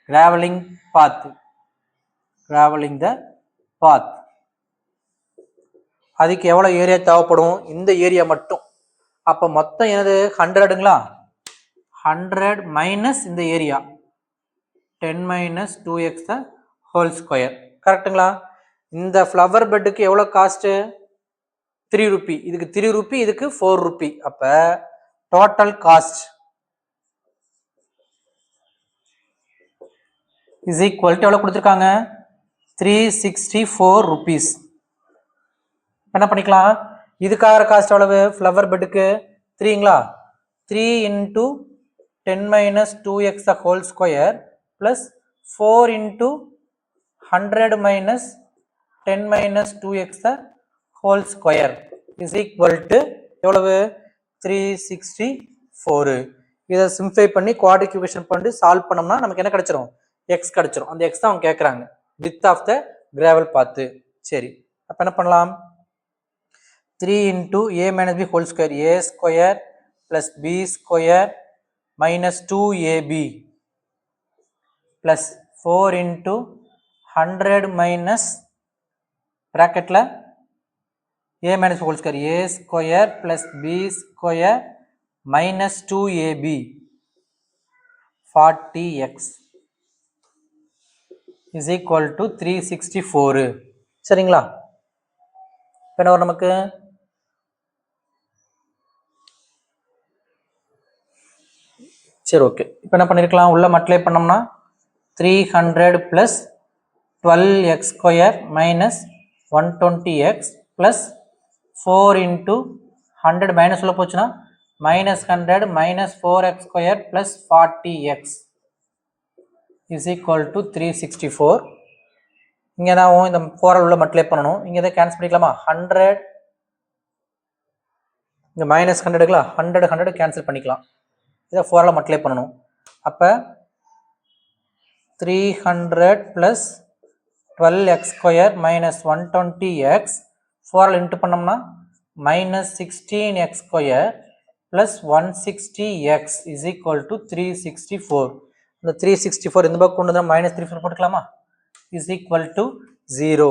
gravelling path gravelling the path அதுக்கு எவ்வளோ ஏரியா தேவைப்படும் இந்த ஏரியா மட்டும் அப்போ மொத்தம் என்னது 100ங்களா 100 மைனஸ் இந்த area 10 minus 2x whole square கரெக்டுங்களா இந்த ஃப்ளவர் பெட்டுக்கு எவ்வளோ காஸ்ட்டு 3 ரூபி இதுக்கு 3 ரூபி இதுக்கு 4 ரூபி அப்போ total cost is equal to எவ்வளோ கொடுத்துருக்காங்க 364 ருபீஸ் என்ன பண்ணிக்கலாம் இதுக்காக காஸ்ட் எவ்வளவு ஃப்ளவர் பெட்டுக்கு 3ங்களா 3 into 10 minus 2x whole square plus 4 into 100 minus 10 minus 2x whole square is equal to எவ்வளவு 364 இதை சிம்ப்ளை பண்ணி குவாட்ரிக் ஈக்குவேஷன் பண்ணி சால்வ் பண்ணோம்னா நமக்கு என்ன கிடைச்சிரும் எக்ஸ் கிடைச்சிரும் அந்த எக்ஸ் தான் அவங்க கேட்குறாங்க வித் ஆஃப் த கிராவல் பார்த்து சரி அப்போ என்ன பண்ணலாம் 3 into a minus b whole square a square plus b square minus 2ab plus 4 into 100 minus bracket la a minus whole square a square plus b square minus 2ab 40x is equal to 364 சரிங்களா இப்போ என்ன வரும் நமக்கு சரி ஓகே இப்போ என்ன பண்ணியிருக்கலாம் உள்ள மல்டிப்ளை பண்ணோம்னா 300 plus 12x square minus 120x plus 4 into 100 minus உள்ள போச்சுன்னா minus 100 minus 4x square plus 40x is equal to 364 இங்கே தான் இந்த 4 உள்ள மல்டிப்ளை பண்ணணும் இங்கே இதை கேன்சல் பண்ணிக்கலாமா 100 இங்கே மைனஸ் 100ங்களா 100 கேன்சல் பண்ணிக்கலாம் இதை 4 மல்டிப்ளை பண்ணணும் அப்போ 300 plus 12x square minus 120x 4 into பண்ணோம்னா minus 16x square plus 160x is equal to 364 இந்த 364 இந்த பக்கம் கொண்டு வந்து மைனஸ் 3 போட்டுக்கலாமா இஸ் ஈக்குவல் டு 0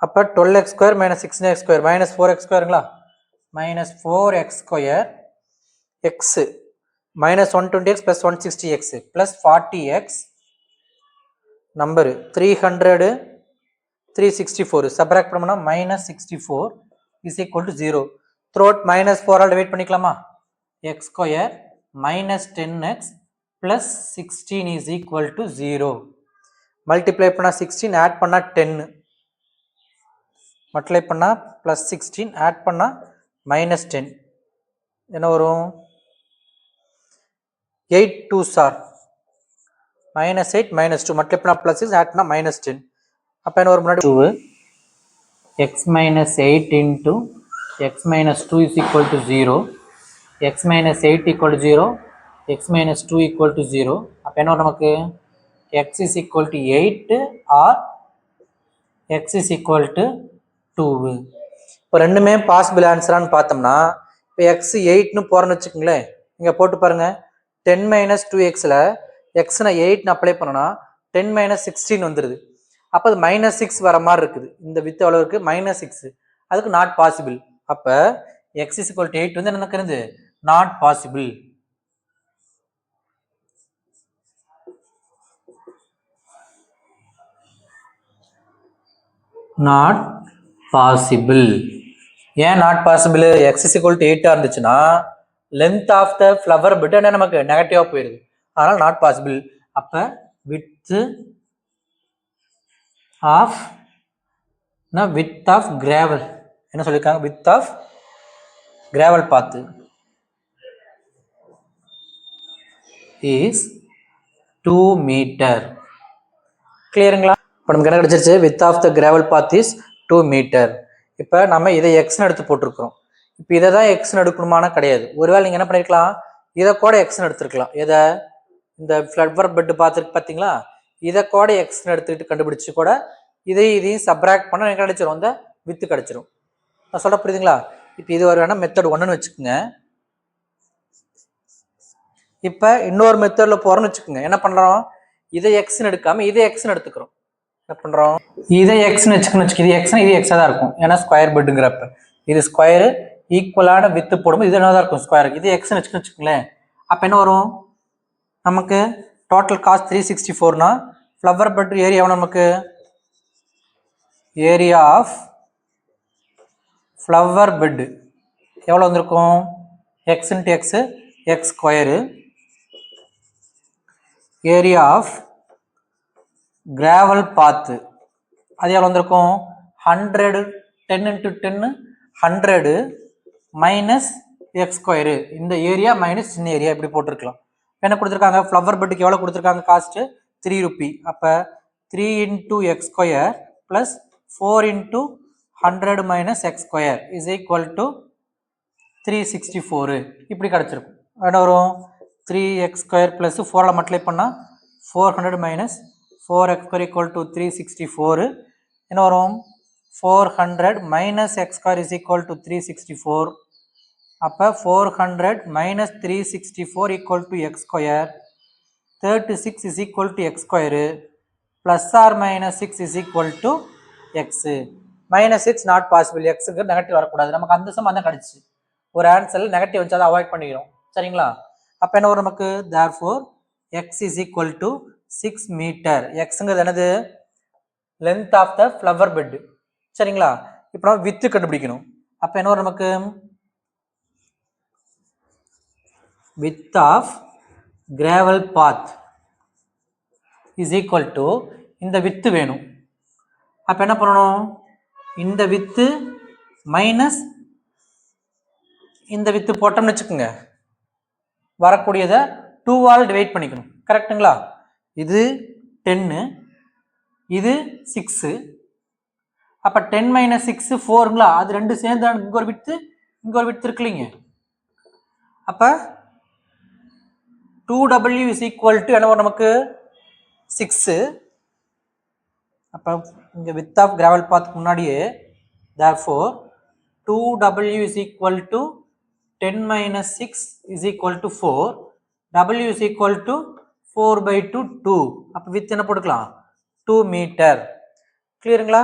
அப்போ 12x square minus 16x square minus 4x ஸ்கொயருங்களா minus 4x square x minus 120x plus 160x plus 40x number 300 364 subtract பண்ணோம்னா minus 64 is equal to 0 throughout minus 4 all divide பண்ணிக்கலாமா x square minus 10x plus 16 is equal to 0 multiply பண்ணா 16 add பண்ணா 10 multiply பண்ணா plus 16 add பண்ணா minus 10 என்ன வரும் 8 2s are minus 8 minus 2 multiply பண்ணா plus 6 add பண்ணா minus 10 அப்ப என்ன வரும் முன்னாடி 2 x minus 8 into x minus 2 is equal to 0 x minus 8 equal to 0 x minus 2 equal to 0 அப்ப என்ன வரும் நமக்கு x is equal to 8 or x is equal to 2 இப்போ ரெண்டுமே பாசிபிள் ஆன்சரான்னு பார்த்தோம்னா இப்போ எக்ஸ் 8ன்னு போகிறேன்னு வச்சுக்கோங்களேன் இங்கே போட்டு பாருங்க 10 மைனஸ் 2x எக்ஸ்னா 8ன்னு அப்ளை பண்ணோன்னா 10 மைனஸ் 16 வந்துடுது அப்போ அது மைனஸ் 6 வர மாதிரி இருக்குது இந்த வித் எவ்வளோ இருக்குது மைனஸ் 6 அதுக்கு நாட் பாசிபிள் அப்போ எக்ஸ் இஸ் ஈக்குவல் டு 8 வந்து என்ன இருக்கிறது நாட் பாசிபிள் நாட் பாசிபிள் ஏன் not possible x is equal to 8 இருந்துச்சுன்னா length of the flower bed என்ன நமக்கு நெகட்டிவா போயிருது அதனால நாட் பாசிபிள் அப்ப வித் ஆஃப் கிராவல் என்ன சொல்லியிருக்காங்க width of gravel path is 2 metre கிளியருங்களா இப்போ நமக்கு என்ன கிடைச்சிருச்சு width of the gravel path is 2 metre இப்போ நம்ம இதை எக்ஸ்னு எடுத்து போட்டிருக்கிறோம் இப்போ இதை தான் எக்ஸ்னு எடுக்கணுமான கிடையாது ஒருவேளை நீங்கள் என்ன பண்ணிருக்கலாம் இதை கூட எக்ஸ்னு எடுத்துருக்கலாம் எதை இந்த ஃப்ளவர் பெட் பார்த்துருக்கு பார்த்தீங்களா இதை கூட எக்ஸ்னு எடுத்துக்கிட்டு கண்டுபிடிச்சு கூட இதையும் சப்ராக்ட் பண்ண எனக்கு கிடைச்சிரும் இந்த வித்து கிடைச்சிரும் நான் சொல்ல புரியுதுங்களா இப்போ இது ஒரு வேணா மெத்தட் ஒன்றுன்னு வச்சுக்கோங்க இப்போ இன்னொரு மெத்தடில் போகிறோன்னு வச்சுக்கோங்க என்ன பண்ணுறோம் இதை எக்ஸ்னு எடுக்காம இதை எக்ஸ்னு எடுத்துக்கிறோம் என்ன பண்ணுறோம் இதை எக்ஸ்னு வச்சுக்கணும் இது எக்ஸ்னா இது எக்ஸாக தான் இருக்கும் ஏன்னா ஸ்கொயர் பெட்டுங்கிறப்ப இது ஸ்கொயரு ஈக்குவலான வித்து போடும்போது இது என்ன தான் இருக்கும் ஸ்கொயருக்கு இது எக்ஸ்னு வச்சுக்கோங்களேன் அப்போ என்ன வரும் நமக்கு டோட்டல் காஸ்ட் 364னா ஃப்ளவர் பெட் ஏரியா நமக்கு ஏரியா ஆஃப் ஃப்ளவர் பெட் எவ்வளோ வந்திருக்கும் x into x x square area of gravel path அது எவ்வளோ வந்திருக்கும் 100 10 இன்ட்டு 10 100 மைனஸ் எக்ஸ் ஸ்கொயரு இந்த ஏரியா மைனஸ் சின்ன ஏரியா இப்படி போட்டிருக்கலாம் என்ன கொடுத்துருக்காங்க ஃப்ளவர் பெட்டுக்கு எவ்வளோ கொடுத்துருக்காங்க காஸ்ட்டு 3 ரூபி அப்போ 3 into X square plus 4 into 100 minus X square is equal to 364 இப்படி கிடச்சிருக்கும் என்ன வரும் 3x ஸ்கொயர் ப்ளஸ் 4 மல்டிப்ளை பண்ணால் 400 minus 4x square equal to 364 என்ன வரும் 400 minus x square is equal to 364 அப்போ 400 minus 364 equal to x square 36 is equal to x square plus or minus 6 is equal to x minus 6 not possible x negative வரக்கூடாது நமக்கு அந்த சம் தான் கிடைச்சிச்சு ஒரு ஆன்சரில் நெகட்டிவ் வச்சு அதை அவாய்ட் பண்ணிக்கிறோம் சரிங்களா அப்போ என்ன வரும் நமக்கு therefore x is equal to 6 metre எக்ஸுங்கிறது என்னது length of the flower bed சரிங்களா இப்போ நம்ம வித்து கண்டுபிடிக்கணும் அப்போ என்ன வரும் நமக்கு width of gravel path is equal to இந்த வித்து வேணும் அப்போ என்ன பண்ணணும் இந்த வித்து மைனஸ் இந்த வித்து போட்டோம்னு வச்சுக்கோங்க வரக்கூடியதை 2ஆல் டிவைட் பண்ணிக்கணும் கரெக்டுங்களா இது 10 இது 6 அப்போ 10 மைனஸ் 6 4ங்களா அது ரெண்டு சேர்ந்து இங்கே ஒரு வித்து இருக்குல்லைங்க அப்போ 2w இஸ் ஈக்குவல் டு என்ன நமக்கு 6 அப்போ இங்கே வித் ஆஃப் கிராவல் பாத்துக்கு முன்னாடியே therefore 2w is equal to 10 minus 6 is equal to 4 w is equal to 4 by 2 2 அப்போ வித் என்ன போட்டுக்கலாம் 2 மீட்டர் கிளியருங்களா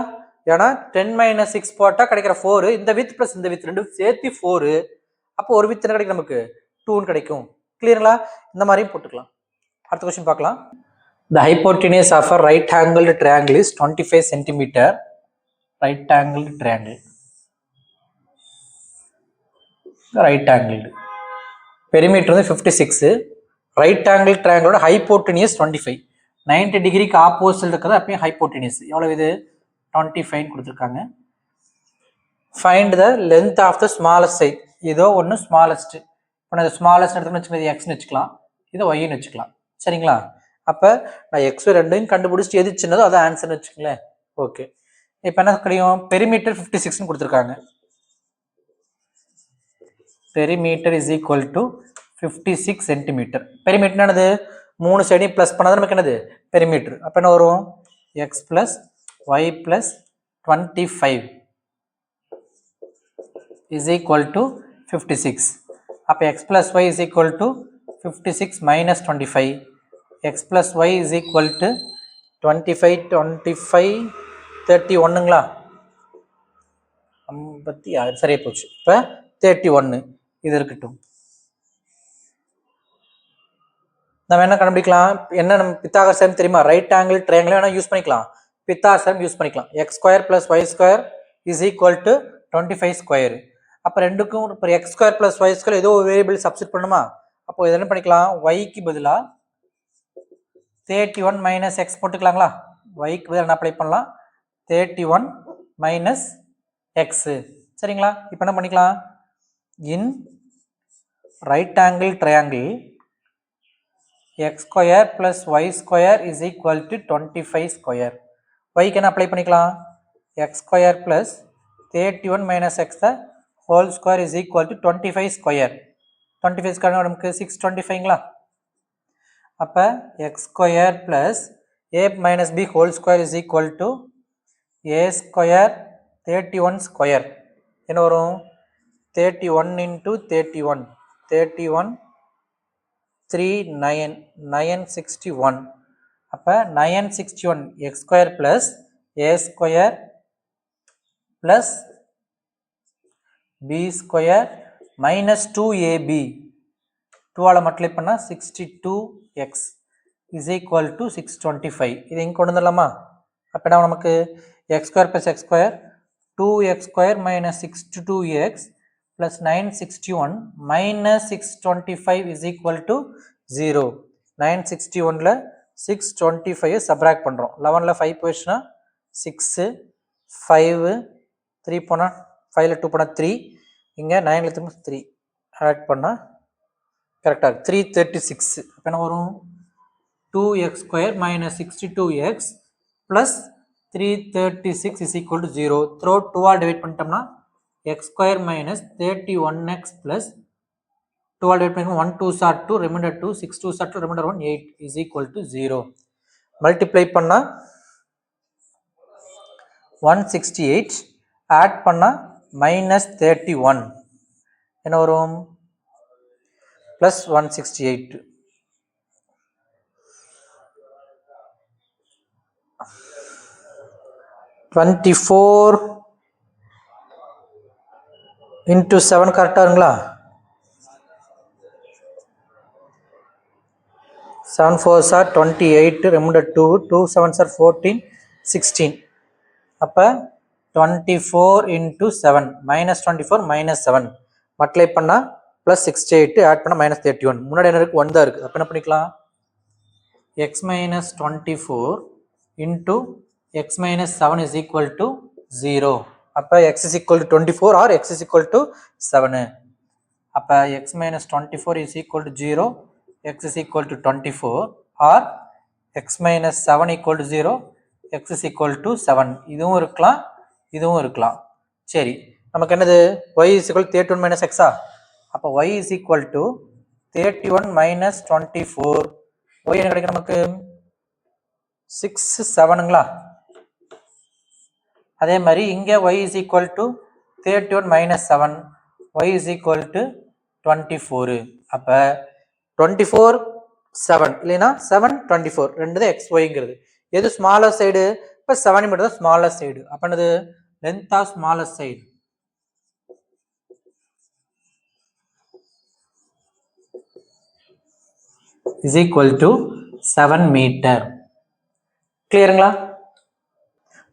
ஏன்னா 10 minus 6 போட்டால் கிடைக்கிற 4 இந்த வித் ப்ளஸ் இந்த வித் ரெண்டு சேர்த்து 4 அப்போ ஒரு வித் என்ன கிடைக்கும் நமக்கு 2 கிடைக்கும் கிளியருங்களா இந்த மாதிரியும் போட்டுக்கலாம் அடுத்த கொஸ்டின் பார்க்கலாம் the hypotenuse of a right angled triangle is 25 centimeter right angled triangle right angled perimeter வந்து 56 right angled triangle hypotenuse 25 90 டிகிரிக்கு ஆப்போசிட் இருக்கிறது அப்பயும் hypotenuse எவ்வளவு இது 25 கொடுத்துருக்காங்க find the length of the smallest side. ஏதோ ஒன்று ஸ்மாலஸ்ட். இப்போ நான் ஸ்மாலஸ்ட் எடுத்துன்னு வச்சுக்கோங்க, எக்ஸ்னு வச்சுக்கலாம், இதை ஒய்ன்னு வச்சுக்கலாம். சரிங்களா? அப்போ நான் எக்ஸ் ரெண்டையும் கண்டுபிடிச்சிட்டு எது சின்னதோ அதை ஆன்சர்னு வச்சுக்கங்களேன். ஓகே, இப்போ என்ன கிடைக்கும்? பெரிமீட்டர் 56ன்னு கொடுத்துருக்காங்க. Perimeter is equal to 56 centimetre. Perimeter என்னது? 3 சைடையும் ப்ளஸ் பண்ணாதான் நமக்கு என்னது? பெரிமீட்டர். அப்போ என்ன வரும்? X plus y plus 25 is equal to 56. அப்போ x plus y is equal to 56 minus 25. x plus y is equal to 25 31ங்களா? 56 சரியா போச்சு. இப்போ 31 இது இருக்கட்டும். நம்ம என்ன கண்டுபிடிக்கலாம்? என்ன நம்ம பித்தாகரஸ் தேற்றம் தெரியுமா? ரைட் ஆங்கிள் ட்ரையாங்கிள் வேணா யூஸ் பண்ணிக்கலாம், பித்தாகரஸ் தேற்றம் யூஸ் பண்ணிக்கலாம். x square plus y square is equal to 25 square. அப்போ ரெண்டுக்கும் இப்போ x square plus y square ஏதோ ஒரு வேரியபிள் சப்ஸ்டிட் பண்ணுமா? அப்போ இது என்ன பண்ணிக்கலாம்? ஒய்க்கு பதிலாக 31 மைனஸ் எக்ஸ் போட்டுக்கலாங்களா? ஒய்க்கு பதிலாக என்ன அப்ளை பண்ணலாம்? 31 மைனஸ் எக்ஸு. சரிங்களா? இப்போ என்ன பண்ணிக்கலாம்? In right angle triangle x square plus y square is equal to 25 square. ஒய்க்கு என்ன அப்ளை பண்ணிக்கலாம்? எக்ஸ் ஸ்கொயர் பிளஸ் 31 மைனஸ் எக்ஸை whole square is equal to 25 square. 25 square நமக்கு 625ங்களா? அப்போ x square plus a minus b whole square is equal to a square 31 square. என்ன வரும்? 31 into 31 31 3 9 961. அப்போ 961 x square plus a square plus b square minus 2ab 2ஆல் மல்டிப்ளை பண்ணால் 62x இஸ் ஈக்குவல் டு 625. இது இங்கே கொண்டு வந்துடலாமா? அப்போ என்ன நமக்கு? X square plus X square 2x square minus 62x plus 961 minus 625 is equal to 0. 961ல் 625 subtract பண்ணுறோம். 11ல் 5 போயிடுச்சுன்னா 6 5 3 போனால் 5ல் 2 போனால் 3, இங்கே 9ல் 3 ஆட் பண்ணால் கரெக்டாக 336. அப்போ என்ன வரும்? 2x square minus 62x plus 336 is equal to 0. Through 2ஆல் டிவைட் பண்ணிட்டோம்னா x square minus 31x plus 2ஆல் டிவைட் பண்ணி 1 2s are 2 remainder 2 6 2s are 2 remainder 1 8 is equal to 0. Multiply பண்ணால் 168 ஆட் பண்ணால் மைனஸ் 31 என்ன வரும்? ப்ளஸ் 168. டுவெண்ட்டி-ஃபோர் இன்ட்டு 7 கரெக்டாகுங்களா? 7 4s are 28 remainder 2 2 7s are 14 16. அப்போ 24 into 7 minus 24 minus 7 மல்டிப்ளை பண்ணால் ப்ளஸ் 68 ஆட் பண்ணால் மைனஸ் 31. முன்னாடி என்ன இருக்குது? 1 தான் இருக்குது. அப்போ என்ன பண்ணிக்கலாம்? X minus 24 into x minus 7 is equal to 0. அப்போ x is equal to 24 or x is equal to 7. அப்போ x minus 24 is equal to 0, x is equal to 24 or x minus 7 equal to 0, x is equal to 7. இதுவும் இருக்கலாம், இதுவும் இருக்கலாம். சரி, நமக்கு என்னது? y is equal to 31 minus x. அப்போ y is equal to 31 minus 24. y என்ன கிடைக்கும் நமக்கு? 6 7ங்களா? அதே மாதிரி இங்கே y is equal to 31 minus 7, y is equal to 24. அப்போ 24 7 இல்லைன்னா 7 24 ரெண்டு தான் எக்ஸ் ஒய்ங்கிறது. எது ஸ்மாலர் சைடு? இப்போ 7 மட்டும் தான் ஸ்மாலர் சைடு. அப்போ என்னது? length of smallest side is equal to 7 meter. கிளியருங்களா?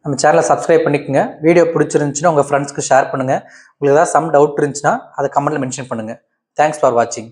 நம்ம சேனலை சப்ஸ்கிரைப் பண்ணிக்கோங்க. வீடியோ பிடிச்சிருந்துச்சுன்னா உங்கள் ஃப்ரெண்ட்ஸ்க்கு ஷேர் பண்ணுங்கள். உங்களுக்கு ஏதாவது சம் டவுட் இருந்துச்சுன்னா அதை கமெண்ட்டில் மென்ஷன் பண்ணுங்கள். தேங்க்ஸ் ஃபார் வாட்சிங்.